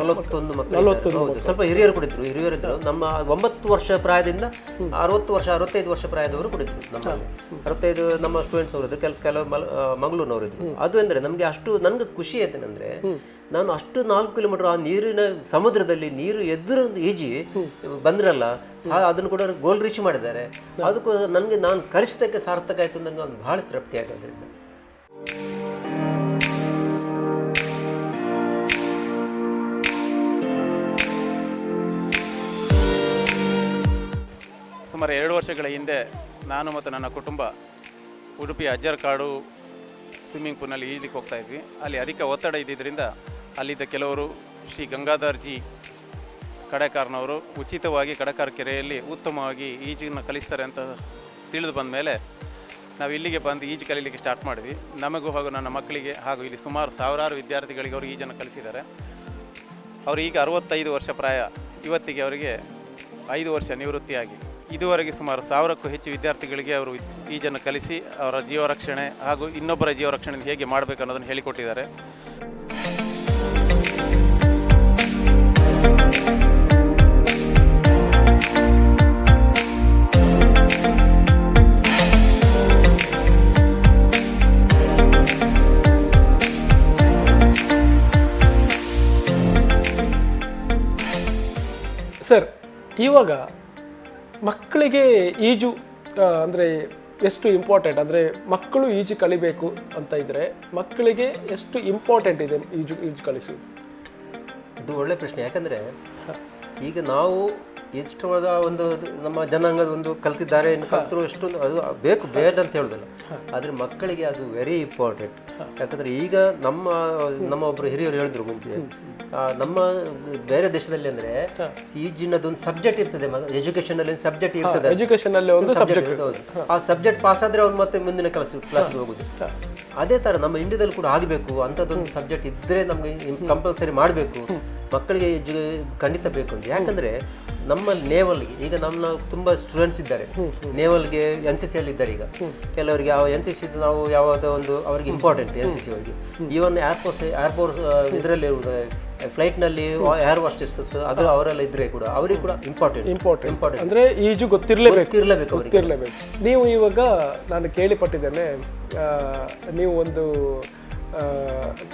41 ಮಕ್ಕಳು. ಹೌದು, ಸ್ವಲ್ಪ ಹಿರಿಯರು ಕೂಡ ಇದ್ರು. ಹಿರಿಯರಿದ್ರು ನಮ್ಮ 9 ವರ್ಷ ಪ್ರಾಯದಿಂದ 60 ವರ್ಷ 65 ವರ್ಷ ಪ್ರಾಯದವರು ಕೂಡ ಇದ್ರು ನಮ್ಮಲ್ಲಿ. 65 ನಮ್ಮ ಸ್ಟೂಡೆಂಟ್ಸ್ ಅವರು ಇದ್ರು, ಕೆಲವು ಮಂಗಳೂರಿನವರು ಇದ್ರು. ಅದು ಅಂದ್ರೆ ನಮ್ಗೆ ಅಷ್ಟು ನನ್ಗೆ ಖುಷಿ ಆಯ್ತೇನೆಂದ್ರೆ, ನಾನು ಅಷ್ಟು 4 ಕಿಲೋಮೀಟರ್ ಆ ನೀರಿನ ಸಮುದ್ರದಲ್ಲಿ ನೀರು ಎದುರು ಈಜಿ ಬಂದ್ರಲ್ಲ, ಅದನ್ನು ಕೂಡ ಗೋಲ್ ರೀಚ್ ಮಾಡಿದ್ದಾರೆ. ಅದಕ್ಕೂ ನನಗೆ ನಾನು ಕಲಿಸಿದ್ದಕ್ಕೆ ಸಾರ್ಥಕ ಆಯ್ತು, ನನಗೆ ಒಂದು ಬಹಳ ತೃಪ್ತಿ ಆಗೋದ್ರಿಂದ. ಸುಮಾರು 2 ವರ್ಷಗಳ ಹಿಂದೆ ನಾನು ಮತ್ತು ನನ್ನ ಕುಟುಂಬ ಉಡುಪಿ ಅಜ್ಜರಕಾಡು ಸ್ವಿಮ್ಮಿಂಗ್ ಪೂಲ್ನಲ್ಲಿ ಈಜಲಿಕ್ಕೆ ಹೋಗ್ತಾ ಇದ್ವಿ. ಅಲ್ಲಿ ಅಧಿಕ ಒತ್ತಡ ಇದ್ದಿದ್ದರಿಂದ ಅಲ್ಲಿದ್ದ ಕೆಲವರು ಶ್ರೀ ಗಂಗಾಧರ್ ಜಿ ಕಡೆಕಾರ್ನವರು ಉಚಿತವಾಗಿ ಕಡೆಕಾರ್ ಕೆರೆಯಲ್ಲಿ ಉತ್ತಮವಾಗಿ ಈಜನ್ನು ಕಲಿಸ್ತಾರೆ ಅಂತ ತಿಳಿದು ಬಂದ ಮೇಲೆ ನಾವು ಇಲ್ಲಿಗೆ ಬಂದು ಈಜು ಕಲೀಲಿಕ್ಕೆ ಸ್ಟಾರ್ಟ್ ಮಾಡಿದ್ವಿ. ನಮಗೂ ಹಾಗೂ ನನ್ನ ಮಕ್ಕಳಿಗೆ ಹಾಗೂ ಇಲ್ಲಿ ಸುಮಾರು ಸಾವಿರಾರು ವಿದ್ಯಾರ್ಥಿಗಳಿಗೆ ಅವರು ಈಜನ್ನು ಕಲಿಸಿದ್ದಾರೆ. ಅವರು ಈಗ 65 ವರ್ಷ ಪ್ರಾಯ. ಇವತ್ತಿಗೆ ಅವರಿಗೆ 5 ವರ್ಷ ನಿವೃತ್ತಿಯಾಗಿ ಇದುವರೆಗೆ ಸುಮಾರು 1000ಕ್ಕೂ ಹೆಚ್ಚು ವಿದ್ಯಾರ್ಥಿಗಳಿಗೆ ಅವರು ಈಜನ್ನು ಕಲಿಸಿ ಅವರ ಜೀವರಕ್ಷಣೆ ಹಾಗೂ ಇನ್ನೊಬ್ಬರ ಜೀವರಕ್ಷಣೆ ಹೇಗೆ ಮಾಡಬೇಕು ಅನ್ನೋದನ್ನು ಹೇಳಿಕೊಟ್ಟಿದ್ದಾರೆ. ಸರ್, ಇವಾಗ ಮಕ್ಕಳಿಗೆ ಈಜು ಅಂದರೆ ಎಷ್ಟು ಇಂಪಾರ್ಟೆಂಟ್, ಅಂದರೆ ಮಕ್ಕಳು ಈಜು ಕಲಿಬೇಕು ಅಂತ ಇದ್ದರೆ ಮಕ್ಕಳಿಗೆ ಎಷ್ಟು ಇಂಪಾರ್ಟೆಂಟ್ ಇದೆ ಈಜು ಕಲಿಸುವುದು? ಇದು ಒಳ್ಳೆ ಪ್ರಶ್ನೆ. ಯಾಕಂದರೆ ಈಗ ನಾವು ಎಷ್ಟು ಒಂದು ನಮ್ಮ ಜನಾಂಗದ ಒಂದು ಕಲ್ತಿದ್ದಾರೆ, ಕಲ್ತರು ಎಷ್ಟೊಂದು ಅದು ಬೇಕು ಬೇಡ ಅಂತ ಹೇಳೋದಿಲ್ಲ, ಆದರೆ ಮಕ್ಕಳಿಗೆ ಅದು ವೆರಿ ಇಂಪಾರ್ಟೆಂಟ್. ಯಾಕಂದರೆ ಈಗ ನಮ್ಮ ಒಬ್ಬರು ಹಿರಿಯರು ಹೇಳಿದ್ರು ಮುಂಚೆ, ನಮ್ಮ ಬೇರೆ ದೇಶದಲ್ಲಿ ಅಂದರೆ ಈಜಿನದೊಂದು ಸಬ್ಜೆಕ್ಟ್ ಇರ್ತದೆ, ಎಜುಕೇಷನಲ್ಲಿ ಸಬ್ಜೆಕ್ಟ್ ಇರ್ತದೆ, ಎಜುಕೇಷನಲ್ಲಿ ಒಂದು ಸಬ್ಜೆಕ್ಟ್. ಆ ಸಬ್ಜೆಕ್ಟ್ ಪಾಸ್ ಆದರೆ ಅವ್ನು ಮತ್ತೆ ಮುಂದಿನ ಕ್ಲಾಸ್ಗೆ ಹೋಗುದು. ಅದೇ ಥರ ನಮ್ಮ ಇಂಡಿಯಾದಲ್ಲಿ ಕೂಡ ಆಗಬೇಕು, ಅಂಥದ್ದೊಂದು ಸಬ್ಜೆಕ್ಟ್ ಇದ್ದರೆ ನಮಗೆ ಕಂಪಲ್ಸರಿ ಮಾಡಬೇಕು, ಮಕ್ಕಳಿಗೆ ಖಂಡಿತ ಬೇಕು ಅಂತ. ಯಾಕಂದರೆ ನಮ್ಮಲ್ಲಿ ನೇವಲ್ಗೆ ಈಗ ನಮ್ಮ ತುಂಬ ಸ್ಟೂಡೆಂಟ್ಸ್ ಇದ್ದಾರೆ, ನೇವಲ್ಗೆ NCC ಅಲ್ಲಿ ಇದ್ದಾರೆ. ಈಗ ಕೆಲವರಿಗೆ ಆ NCC ನಾವು ಯಾವುದೋ ಒಂದು ಅವ್ರಿಗೆ ಇಂಪಾರ್ಟೆಂಟ್ NCC ಅವರಿಗೆ. ಈವನ್ ಏರ್ಫೋರ್ಸ್ ಇದರಲ್ಲಿ ಫ್ಲೈಟ್ನಲ್ಲಿ ಏರ್ ಹೋಸ್ಟೆಸ್ ಅದು ಅವರೆಲ್ಲ ಇದ್ರೆ ಕೂಡ ಅವರಿಗೆ ಕೂಡ ಇಂಪಾರ್ಟೆಂಟ್ ಅಂದರೆ ಈಜು ಗೊತ್ತಿರಲೇಬೇಕು. ನೀವು ಇವಾಗ ನಾನು ಕೇಳಿಪಟ್ಟಿದ್ದೇನೆ, ನೀವು ಒಂದು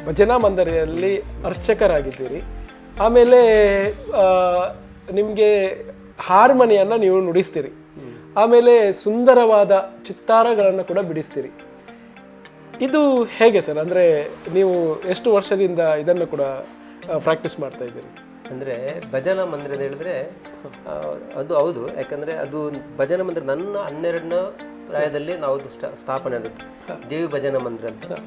ಭಜನಾ ಮಂದಿರದಲ್ಲಿ ಅರ್ಚಕರಾಗಿದ್ದೀರಿ, ಆಮೇಲೆ ನಿಮಗೆ ಹಾರ್ಮೋನಿಯನ್ನು ನೀವು ನುಡಿಸ್ತೀರಿ, ಆಮೇಲೆ ಸುಂದರವಾದ ಚಿತ್ತಾರಗಳನ್ನು ಕೂಡ ಬಿಡಿಸ್ತೀರಿ. ಇದು ಹೇಗೆ ಸರ್? ಅಂದರೆ ನೀವು ಎಷ್ಟು ವರ್ಷದಿಂದ ಇದನ್ನು ಕೂಡ ಪ್ರಾಕ್ಟೀಸ್ ಮಾಡ್ತಾ ಇದ್ದೀರಿ? ಅಂದರೆ ಭಜನಾ ಮಂದಿರ ಅಂತ ಹೇಳಿದ್ರೆ ಅದು ಹೌದು. ಯಾಕಂದರೆ ಅದು ಭಜನಾ ಮಂದಿರ ನನ್ನ 12ನೇ ಪ್ರಾಯದಲ್ಲಿ ನಾವು ಸ್ಥಾಪನೆ ಆದದ್ದು ದೇವಿ ಭಜನಾ ಮಂದಿರ ಅಂತ.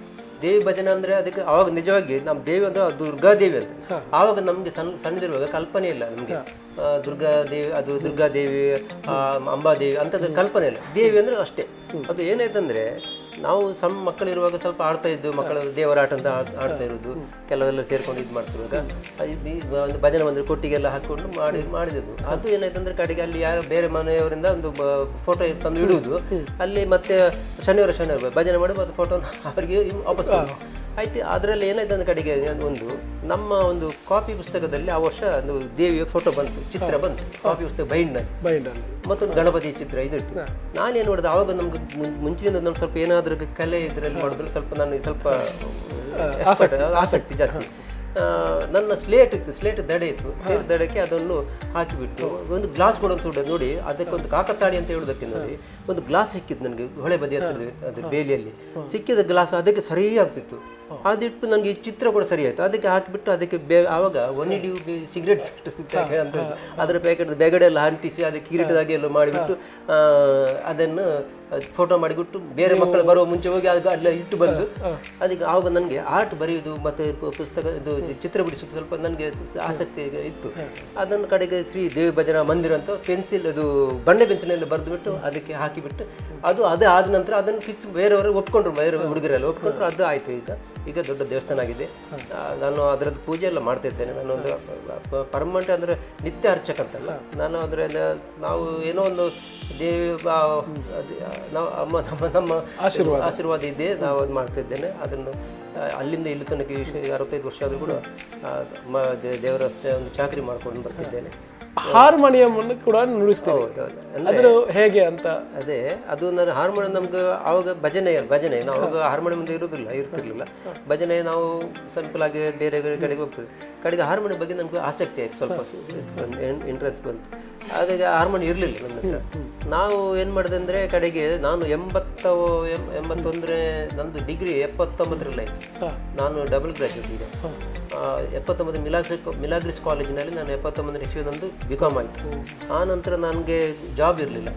ದೇವಿ ಭಜನೆ ಅಂದರೆ ಅದಕ್ಕೆ ಆವಾಗ ನಿಜವಾಗಿ ನಮ್ಮ ದೇವಿ ಅಂದರೆ ದುರ್ಗಾದೇವಿ ಅಂತ. ಆವಾಗ ನಮಗೆ ಸಣ್ಣದಿರುವಾಗ ಕಲ್ಪನೆ ಇಲ್ಲ ನಮಗೆ ದುರ್ಗಾದೇವಿ, ಅದು ದುರ್ಗಾದೇವಿ, ಅಂಬಾದೇವಿ ಅಂಥದ್ದು ಕಲ್ಪನೆ ಇಲ್ಲ. ದೇವಿ ಅಂದರೆ ಅಷ್ಟೇ. ಅದು ಏನಾಯ್ತಂದರೆ ನಾವು ಸಣ್ಣ ಮಕ್ಕಳಿರುವಾಗ ಸ್ವಲ್ಪ ಆಡ್ತಾ ಇದ್ದು, ಮಕ್ಕಳು ದೇವರಾಟ ಅಂತ ಆಡ್ತಾ ಇರೋದು, ಕೆಲವೆಲ್ಲ ಸೇರ್ಕೊಂಡು ಇದು ಮಾಡ್ತಿರುವಾಗ ಒಂದು ಭಜನೆ ಮಂದಿರ ಕೊಟ್ಟಿಗೆಲ್ಲ ಹಾಕ್ಕೊಂಡು ಮಾಡಿದ್ದು. ಅದು ಏನಾಯ್ತಂದ್ರೆ ಕಡೆಗೆ ಅಲ್ಲಿ ಯಾರು ಬೇರೆ ಮನೆಯವರಿಂದ ಒಂದು ಫೋಟೋ ತಂದು ಇಡುವುದು, ಅಲ್ಲಿ ಮತ್ತೆ ಶನಿವಾರ ಭಜನೆ ಮಾಡಿ ಮತ್ತೆ ಫೋಟೋ ಅವರಿಗೆ ವಾಪಸ್ ಆಯ್ತು. ಅದರಲ್ಲಿ ಏನಾಯ್ತು ಅಂದ್ರೆ ಕಡೆಗೆ ಒಂದು ನಮ್ಮ ಒಂದು ಕಾಪಿ ಪುಸ್ತಕದಲ್ಲಿ ಆ ವರ್ಷ ಒಂದು ದೇವಿಯ ಫೋಟೋ ಬಂತು, ಚಿತ್ರ ಬಂತು ಕಾಪಿ ಪುಸ್ತಕ ಬೈಂಡಲ್ಲಿ, ಮತ್ತೊಂದು ಗಣಪತಿ ಚಿತ್ರ ಇದಿತ್ತು. ನಾನೇನು ಮಾಡಿದೆ ಆವಾಗ ನಮ್ಗೆ ಮುಂಚಿನಿಂದ ನಮ್ಗೆ ಸ್ವಲ್ಪ ಏನಾದರೂ ಕಲೆ ಇದರಲ್ಲಿ ಮಾಡಿದ್ರೆ ಸ್ವಲ್ಪ ಆಸಕ್ತಿ ಜಾಸ್ತಿ. ನನ್ನ ಸ್ಲೇಟ್ ದಡೆ ಇತ್ತು, ಸ್ಲೇಟ್ ದಡಕ್ಕೆ ಅದನ್ನು ಹಾಕಿಬಿಟ್ಟು ಒಂದು ಗ್ಲಾಸ್ ಕೊಡೋದು ನೋಡಿ, ಅದಕ್ಕೊಂದು ಕಾಕತಾಡಿ ಅಂತ ಹೇಳೋದಕ್ಕೆ ನೋಡಿ ಒಂದು ಗ್ಲಾಸ್ ಸಿಕ್ಕಿತ್ತು ನನಗೆ ಹೊಳೆ ಬದಿ ಹತ್ತಿರ, ಅದು ಬೇಲಿಯಲ್ಲಿ ಸಿಕ್ಕಿದ ಗ್ಲಾಸ್ ಅದಕ್ಕೆ ಸರಿ ಆಗ್ತಿತ್ತು. ಅದಿಟ್ಟು ನನಗೆ ಈ ಚಿತ್ರ ಕೂಡ ಸರಿ ಆಯಿತು, ಅದಕ್ಕೆ ಹಾಕಿಬಿಟ್ಟು ಅದಕ್ಕೆ ಆವಾಗ 1 ಸಿಗರೇಟ್ ಅಂತ ಅದರ ಪ್ಯಾಕೆಟ್ ಬೇಗಡೆ ಎಲ್ಲ ಅಂಟಿಸಿ ಅದಕ್ಕೆ ಕಿರೀಟದಾಗೆ ಎಲ್ಲ ಮಾಡಿಬಿಟ್ಟು ಅದನ್ನು ಫೋಟೋ ಮಾಡಿಬಿಟ್ಟು ಬೇರೆ ಮಕ್ಕಳು ಬರುವ ಮುಂಚೆ ಹೋಗಿ ಅದು ಅಲ್ಲ ಇಟ್ಟು ಬಂದು ಅದಕ್ಕೆ ಆವಾಗ ನನಗೆ ಆರ್ಟ್ ಬರೆಯೋದು ಮತ್ತು ಪುಸ್ತಕ ಇದು ಚಿತ್ರ ಬಿಡಿಸೋದು ಸ್ವಲ್ಪ ನನಗೆ ಆಸಕ್ತಿ ಇತ್ತು. ಅದನ್ನು ಕಡೆಗೆ ಶ್ರೀ ದೇವಿ ಭಜನಾ ಮಂದಿರ ಅಂತ ಪೆನ್ಸಿಲ್ ಅದು ಬಣ್ಣ ಪೆನ್ಸಿಲಲ್ಲಿ ಬರೆದುಬಿಟ್ಟು ಅದಕ್ಕೆ ಹಾಕಿಬಿಟ್ಟು ಅದು ಆದ ನಂತರ ಅದನ್ನು ಫಿಕ್ಸ್ ಬೇರೆಯವರು ಒಪ್ಕೊಂಡ್ರು, ಬೇರೆ ಹುಡುಗರೆಲ್ಲ ಒಪ್ಕೊಂಡ್ರು. ಅದು ಆಯಿತು. ಈಗ ದೊಡ್ಡ ದೇವಸ್ಥಾನ ಆಗಿದೆ. ನಾನು ಅದರದ್ದು ಪೂಜೆ ಎಲ್ಲ ಮಾಡ್ತಾ ಇದ್ದೇನೆ. ನಾನು ಒಂದು ಪರ್ಮನೆಂಟ್ ಅಂದರೆ ನಿತ್ಯ ಅರ್ಚಕ ಅಂತಲ್ಲ ನಾನು. ಅಂದರೆ ನಾವು ಏನೋ ಒಂದು ನಮ್ಮ ಆಶೀರ್ವಾದ ಇದೆ, ನಾವು ಅದು ಮಾಡ್ತಿದ್ದೇನೆ. ಅದನ್ನು ಅಲ್ಲಿಂದ ಇಲ್ಲಿ ತನಕ 65 ವರ್ಷ ಆದರೂ ಕೂಡ ದೇವರ ಒಂದು ಚಾಕರಿ ಮಾಡ್ಕೊಂಡು ಬರ್ತಿದ್ದೇನೆ. ಹಾರ್ಮೋನಿಯಂ ಕೂಡ ನುಡಿಸ್ತೇವೆ. ಅದು ಹೇಗೆ ಅಂತ? ಅದೇ ಅದು ನಾನು ಹಾರ್ಮೋನಿಯಂ ನಮ್ಗೆ ಆವಾಗ ಭಜನೆ ನಾವು ಆವಾಗ ಹಾರ್ಮೋನಿಯಂ ಇರ್ತಿರ್ಲಿಲ್ಲ. ಭಜನೆ ನಾವು ಸಿಂಪಲ್ ಆಗಿ ಬೇರೆ ಕಡೆಗೆ ಹೋಗ್ತದೆ. ಕಡೆಗೆ ಹಾರ್ಮೋನಿಯಂ ಬಗ್ಗೆ ನಮ್ಗೆ ಆಸಕ್ತಿ ಆಯ್ತು, ಸ್ವಲ್ಪ ಇಂಟ್ರೆಸ್ಟ್ ಬಂತು. ಹಾಗಾಗಿ ಹಾರ್ಮೋನಿಯಂ ಇರಲಿಲ್ಲ ನನ್ನ ಹತ್ರ. ನಾವು ಏನು ಮಾಡಿದೆ ಅಂದರೆ ಕಡೆಗೆ ನಾನು 81 ನಂದು ಡಿಗ್ರಿ 79ರಲ್ಲಿ ಆಯಿತು. ನಾನು ಡಬಲ್ ಗ್ರಾಜ್ಯುಯೇಟ್ ಈಗ 79 ಮಿಲಾಗ್ರಿಸ್ ಕಾಲೇಜಿನಲ್ಲಿ ನಾನು 79 ಇಸ್ವಿದಂದು ಬಿಕಾಮ್ ಆಯಿತು. ಆ ನಂತರ ನನಗೆ ಜಾಬ್ ಇರಲಿಲ್ಲ.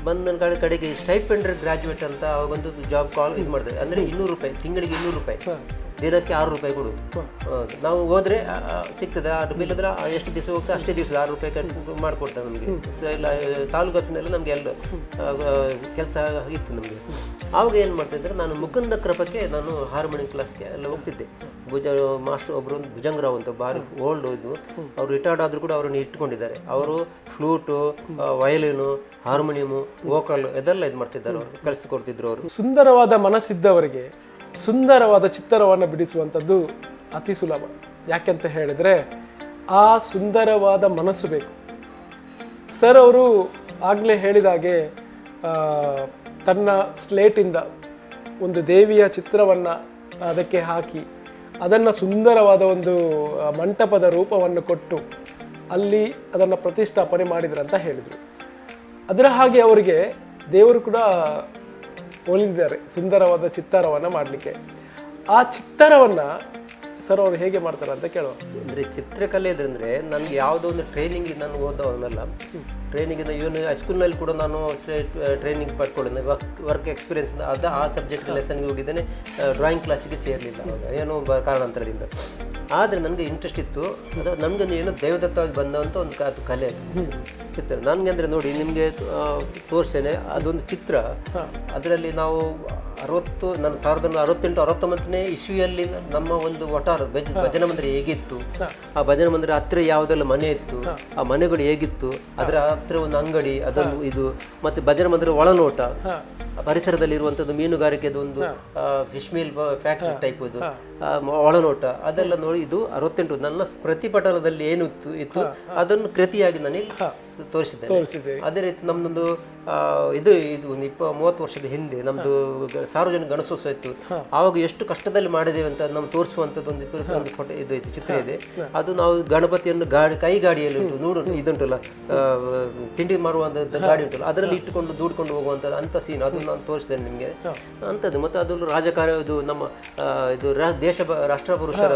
ಬಂದು ನನ್ನ ಕಡೆಗೆ ಸ್ಟೈಪೆಂಡರ್ ಗ್ರಾಜ್ಯುಯೇಟ್ ಅಂತ ಅವಾಗೊಂದು ಜಾಬ್ ಕಾಲ್ ಇದು ಮಾಡಿದೆ. ಅಂದರೆ 200 ರೂಪಾಯಿ, ತಿಂಗಳಿಗೆ 200 ರೂಪಾಯಿ, ದಿನಕ್ಕೆ 6 ರೂಪಾಯಿ ಕೊಡೋದು. ನಾವು ಹೋದರೆ ಸಿಗ್ತದೆ. ಅದು ಬಿಲ್ಲದ್ರೆ ಎಷ್ಟು ದಿವಸ ಹೋಗ್ತದೆ ಅಷ್ಟೇ ದಿವಸ 6 ರೂಪಾಯಿ ಕಟ್ಟಿ ಮಾಡಿಕೊಡ್ತಾರೆ ನಮಗೆ. ಇಲ್ಲ ತಾಲೂಕತ್ತಿನೆಲ್ಲ ನಮಗೆ ಎಲ್ಲ ಕೆಲಸ ಇತ್ತು ನಮಗೆ. ಆವಾಗ ಏನು ಮಾಡ್ತಿದ್ದರೆ ನಾನು ಮುಕುಂದ ಕೃಪಕ್ಕೆ ನಾನು ಹಾರ್ಮೋನಿಯಂ ಕ್ಲಾಸ್ಗೆ ಎಲ್ಲ ಹೋಗ್ತಿದ್ದೆ. ಮಾಸ್ಟರ್ ಒಬ್ಬರು ಭುಜಂಗರಾವ್ ಅಂತ ಭಾರಿ ಓಲ್ಡ್ ಇದು, ಅವರು ರಿಟೈರ್ಡ್ ಆದರೂ ಕೂಡ ಅವರನ್ನು ಇಟ್ಕೊಂಡಿದ್ದಾರೆ. ಅವರು ಫ್ಲೂಟು, ವಯಲಿನು, ಹಾರ್ಮೋನಿಯಮು, ವೋಕಲ್ ಇದೆಲ್ಲ ಇದು ಮಾಡ್ತಿದ್ದಾರೆ. ಅವರು ಕಲಿಸಿಕೊಡ್ತಿದ್ರು. ಅವರು ಸುಂದರವಾದ ಮನಸ್ಸಿದ್ದವರಿಗೆ ಸುಂದರವಾದ ಚಿತ್ರವನ್ನು ಬಿಡಿಸುವಂಥದ್ದು ಅತಿ ಸುಲಭ. ಯಾಕೆಂತ ಹೇಳಿದರೆ ಆ ಸುಂದರವಾದ ಮನಸ್ಸು ಬೇಕು. ಸರ್ ಅವರು ಆಗಲೇ ಹೇಳಿದಾಗೆ ತನ್ನ ಸ್ಲೇಟಿಂದ ಒಂದು ದೇವಿಯ ಚಿತ್ರವನ್ನು ಅದಕ್ಕೆ ಹಾಕಿ ಅದನ್ನು ಸುಂದರವಾದ ಒಂದು ಮಂಟಪದ ರೂಪವನ್ನು ಕೊಟ್ಟು ಅಲ್ಲಿ ಅದನ್ನು ಪ್ರತಿಷ್ಠಾಪನೆ ಮಾಡಿದ್ರಂತ ಹೇಳಿದರು. ಅದರ ಹಾಗೆ ಅವರಿಗೆ ದೇವರು ಕೂಡ ಒಲಿದಿದ್ದಾರೆ ಸುಂದರವಾದ ಚಿತ್ತಾರವನ್ನು ಮಾಡಲಿಕ್ಕೆ. ಆ ಚಿತ್ತಾರವನ್ನು ಸರ್ ಅವರು ಹೇಗೆ ಮಾಡ್ತಾರೆ ಅಂತ ಕೇಳುವ. ಅಂದರೆ ಚಿತ್ರಕಲೆ ಇದ್ರಂದರೆ ನನಗೆ ಯಾವುದೋ ಒಂದು ಟ್ರೈನಿಂಗ್ ನಾನು ಓದೋನಲ್ಲ. ಟ್ರೈನಿಂಗಿಂದ ಇವನು ಹೈಸ್ಕೂಲ್ನಲ್ಲಿ ಕೂಡ ನಾನು ಟ್ರೈನಿಂಗ್ ಪಡ್ಕೊಂಡಿದ್ದೆ, ವರ್ಕ್ ಎಕ್ಸ್ಪೀರಿಯನ್ಸ್. ಆ ಸಬ್ಜೆಕ್ಟ್ ಲೆಸನ್ಗೆ ಹೋಗಿದ್ದೇನೆ. ಡ್ರಾಯಿಂಗ್ ಕ್ಲಾಸಿಗೆ ಸೇರಲಿಲ್ಲ ಅವಾಗ ಏನೋ ಕಾರಣಾಂತರದಿಂದ. ಆದರೆ ನನಗೆ ಇಂಟ್ರೆಸ್ಟ್ ಇತ್ತು. ಅದು ನಮಗೊಂದು ಏನೋ ದೈವದತ್ತವಾಗಿ ಬಂದಂಥ ಒಂದು ಕಲೆ ಚಿತ್ರ. ನನಗೆ ಅಂದರೆ ನೋಡಿ ನಿಮಗೆ ತೋರಿಸ್ತೇನೆ. ಅದೊಂದು ಚಿತ್ರ. ಅದರಲ್ಲಿ ನಾವು 1968-69 ಇಸ್ವಿಯಲ್ಲಿ ನಮ್ಮ ಒಂದು ಒಟ್ಟಾರ ಭಜನಾ ಮಂದಿರ ಹೇಗಿತ್ತು, ಆ ಭಜನಾ ಮಂದಿರ ಹತ್ತಿರ ಯಾವುದೆಲ್ಲ ಮನೆ ಇತ್ತು, ಆ ಮನೆಗಳು ಹೇಗಿತ್ತು, ಅದರ ಹತ್ತಿರ ಒಂದು ಅಂಗಡಿ, ಅದೊಂದು ಇದು, ಮತ್ತು ಭಜನಾ ಮಂದಿರ ಒಳನೋಟ, ಪರಿಸರದಲ್ಲಿ ಇರುವಂಥದ್ದು ಮೀನುಗಾರಿಕೆದು ಒಂದು ಫಿಶ್ ಮೀಲ್ ಫ್ಯಾಕ್ಟ್ರಿ ಟೈಪ್ ಇದು ಒಳನೋಟ, ಅದೆಲ್ಲ ನೋಡಿ. ಇದು 68 ನನ್ನ ಪ್ರತಿಭಟನದಲ್ಲಿ ಏನು ಇತ್ತು ಅದನ್ನು ಕೃತಿಯಾಗಿ ನನಗೆ ತೋರಿಸಿದ್ದೇನೆ. ಅದೇ ರೀತಿ ನಮ್ದೊಂದು ಇದು 30 ವರ್ಷದ ಹಿಂದೆ ನಮ್ದು ಸಾರ್ವಜನಿಕ ಗಣೇಶೋತ್ಸವ ಇತ್ತು. ಆವಾಗ ಎಷ್ಟು ಕಷ್ಟದಲ್ಲಿ ಮಾಡಿದ್ದೇವೆ ಅಂತ ನಮ್ಗೆ ತೋರಿಸುವಂಥದ್ದು ಒಂದು ಫೋಟೋ ಇದು ಚಿತ್ರ ಇದೆ. ಅದು ನಾವು ಗಣಪತಿಯನ್ನು ಕೈ ಗಾಡಿಯಲ್ಲಿ ಉಂಟು ನೋಡು, ಇದುಂಟಲ್ಲ ತಿಂಡಿ ಮಾರುವಂಥದ್ದು ಗಾಡಿ ಉಂಟಲ್ಲ, ಅದರಲ್ಲಿ ಇಟ್ಟುಕೊಂಡು ದೂಡ್ಕೊಂಡು ಹೋಗುವಂಥದ್ದು ಅಂಥ ಸೀನ್ ಅದು ನಾನು ತೋರಿಸ್ತೇನೆ ನಿಮಗೆ ಅಂಥದ್ದು. ಮತ್ತು ಅದು ರಾಜಕಾರ್ಯ ಇದು ನಮ್ಮ ಇದು ರಾಷ್ಟ್ರ ಪುರುಷರ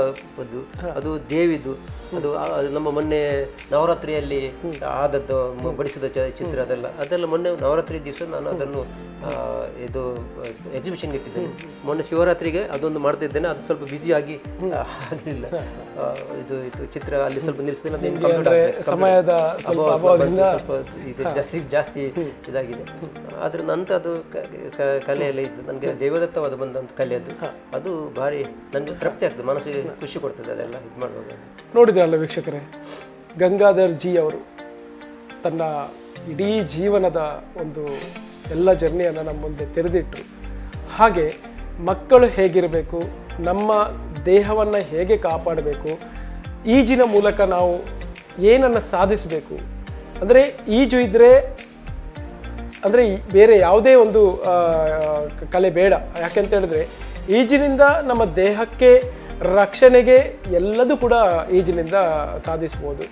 ಅದು ದೇವಿದು ಅದು ನಮ್ಮ ಮೊನ್ನೆ ನವರಾತ್ರಿಯಲ್ಲಿ ಆದದ್ದು ಬಡಿಸಿದ ಚಿತ್ರ ಅದೆಲ್ಲ ಮೊನ್ನೆ ನವರಾತ್ರಿ ದಿವಸ ನಾನು ಅದನ್ನು ಇದು ಎಕ್ಸಿಬಿಷನ್ಗೆ ಇಟ್ಟಿದ್ದೇನೆ. ಮೊನ್ನೆ ಶಿವರಾತ್ರಿಗೆ ಅದೊಂದು ಮಾಡ್ತಿದ್ದೇನೆ. ಅದು ಸ್ವಲ್ಪ ಬ್ಯುಸಿ ಆಗಿ ಆಗಲಿಲ್ಲ. ಇದು ಚಿತ್ರ ಅಲ್ಲಿ ಸ್ವಲ್ಪ ನಿಲ್ಲಿಸಿದ್ದೇನೆ. ಸಮಯದ ಜಾಸ್ತಿ ಇದಾಗಿದೆ. ಆದ್ರೆ ನಂತರ ಅದು ಕಲೆಯಲ್ಲಿ ಇದ್ದು ನನಗೆ ದೈವದತ್ತವಾದ ಬಂದಂಥ ಕಲೆ ಅದು ಭಾರಿ ನನಗೆ ತೃಪ್ತಿ ಆಗ್ತದೆ, ಮನಸ್ಸಿಗೆ ಖುಷಿ ಕೊಡ್ತದೆ ಅದೆಲ್ಲ ಇದು ಮಾಡುವಾಗ. ನೋಡಿದ್ರಲ್ಲ ವೀಕ್ಷಕರೇ, ಗಂಗಾಧರ್ ಜಿ ಅವರು ತನ್ನ ಇಡೀ ಜೀವನದ ಒಂದು ಎಲ್ಲ ಜರ್ನಿಯನ್ನು ನಮ್ಮ ಮುಂದೆ ತೆರೆದಿಟ್ಟರು. ಹಾಗೆ ಮಕ್ಕಳು ಹೇಗಿರಬೇಕು, ನಮ್ಮ ದೇಹವನ್ನು ಹೇಗೆ ಕಾಪಾಡಬೇಕು, ಈಜಿನ ಮೂಲಕ ನಾವು ಏನನ್ನು ಸಾಧಿಸಬೇಕು, ಅಂದರೆ ಈಜು ಇದ್ದರೆ ಅಂದರೆ ಬೇರೆ ಯಾವುದೇ ಒಂದು ಕಲೆ ಬೇಡ. ಯಾಕೆಂತ ಹೇಳಿದ್ರೆ ಈಜಿನಿಂದ ನಮ್ಮ ದೇಹಕ್ಕೆ ರಕ್ಷಣೆಗೆ ಎಲ್ಲದೂ ಕೂಡ ಈಜಿನಿಂದ ಸಾಧಿಸ್ಬೋದು.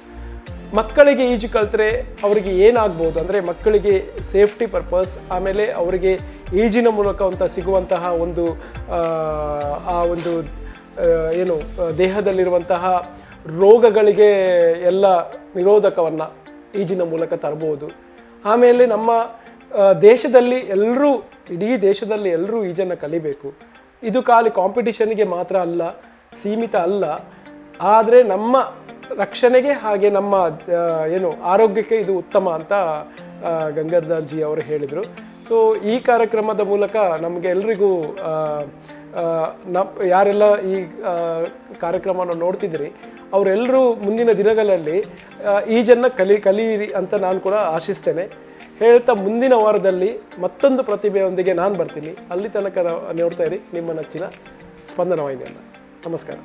ಮಕ್ಕಳಿಗೆ ಈಜು ಕಲಿತ್ರೆ ಅವರಿಗೆ ಏನಾಗ್ಬೋದು ಅಂದರೆ ಮಕ್ಕಳಿಗೆ ಸೇಫ್ಟಿ ಪರ್ಪಸ್, ಆಮೇಲೆ ಅವರಿಗೆ ಈಜಿನ ಮೂಲಕ ಸಿಗುವಂತಹ ಒಂದು ಆ ಒಂದು ಏನು ದೇಹದಲ್ಲಿರುವಂತಹ ರೋಗಗಳಿಗೆ ಎಲ್ಲ ನಿರೋಧಕವನ್ನು ಈಜಿನ ಮೂಲಕ ತರಬಹುದು. ಆಮೇಲೆ ನಮ್ಮ ದೇಶದಲ್ಲಿ ಎಲ್ಲರೂ, ಇಡೀ ದೇಶದಲ್ಲಿ ಎಲ್ಲರೂ ಈಜನ್ನು ಕಲಿಬೇಕು. ಇದು ಖಾಲಿ ಕಾಂಪಿಟಿಷನ್ಗೆ ಮಾತ್ರ ಅಲ್ಲ, ಸೀಮಿತ ಅಲ್ಲ, ಆದರೆ ನಮ್ಮ ರಕ್ಷಣೆಗೆ ಹಾಗೆ ನಮ್ಮ ಏನು ಆರೋಗ್ಯಕ್ಕೆ ಇದು ಉತ್ತಮ ಅಂತ ಗಂಗಾಧರ್ ಜಿ ಅವರು ಹೇಳಿದರು. ಸೊ ಈ ಕಾರ್ಯಕ್ರಮದ ಮೂಲಕ ನಮಗೆ ಎಲ್ರಿಗೂ ಯಾರೆಲ್ಲ ಈ ಕಾರ್ಯಕ್ರಮವನ್ನು ನೋಡ್ತಿದ್ದೀರಿ ಅವರೆಲ್ಲರೂ ಮುಂದಿನ ದಿನಗಳಲ್ಲಿ ಈಜನ್ನು ಕಲಿಯಿರಿ ಅಂತ ನಾನು ಕೂಡ ಆಶಿಸ್ತೇನೆ. ಹೇಳ್ತಾ ಮುಂದಿನ ವಾರದಲ್ಲಿ ಮತ್ತೊಂದು ಪ್ರತಿಭೆಯೊಂದಿಗೆ ನಾನು ಬರ್ತೀನಿ. ಅಲ್ಲಿ ತನಕ ನೋಡ್ತಾ ಇರಿ ನಿಮ್ಮ ನೆಚ್ಚಿನ ಸ್ಪಂದನ ವಾಹಿನಿಯನ್ನು. ನಮಸ್ಕಾರ.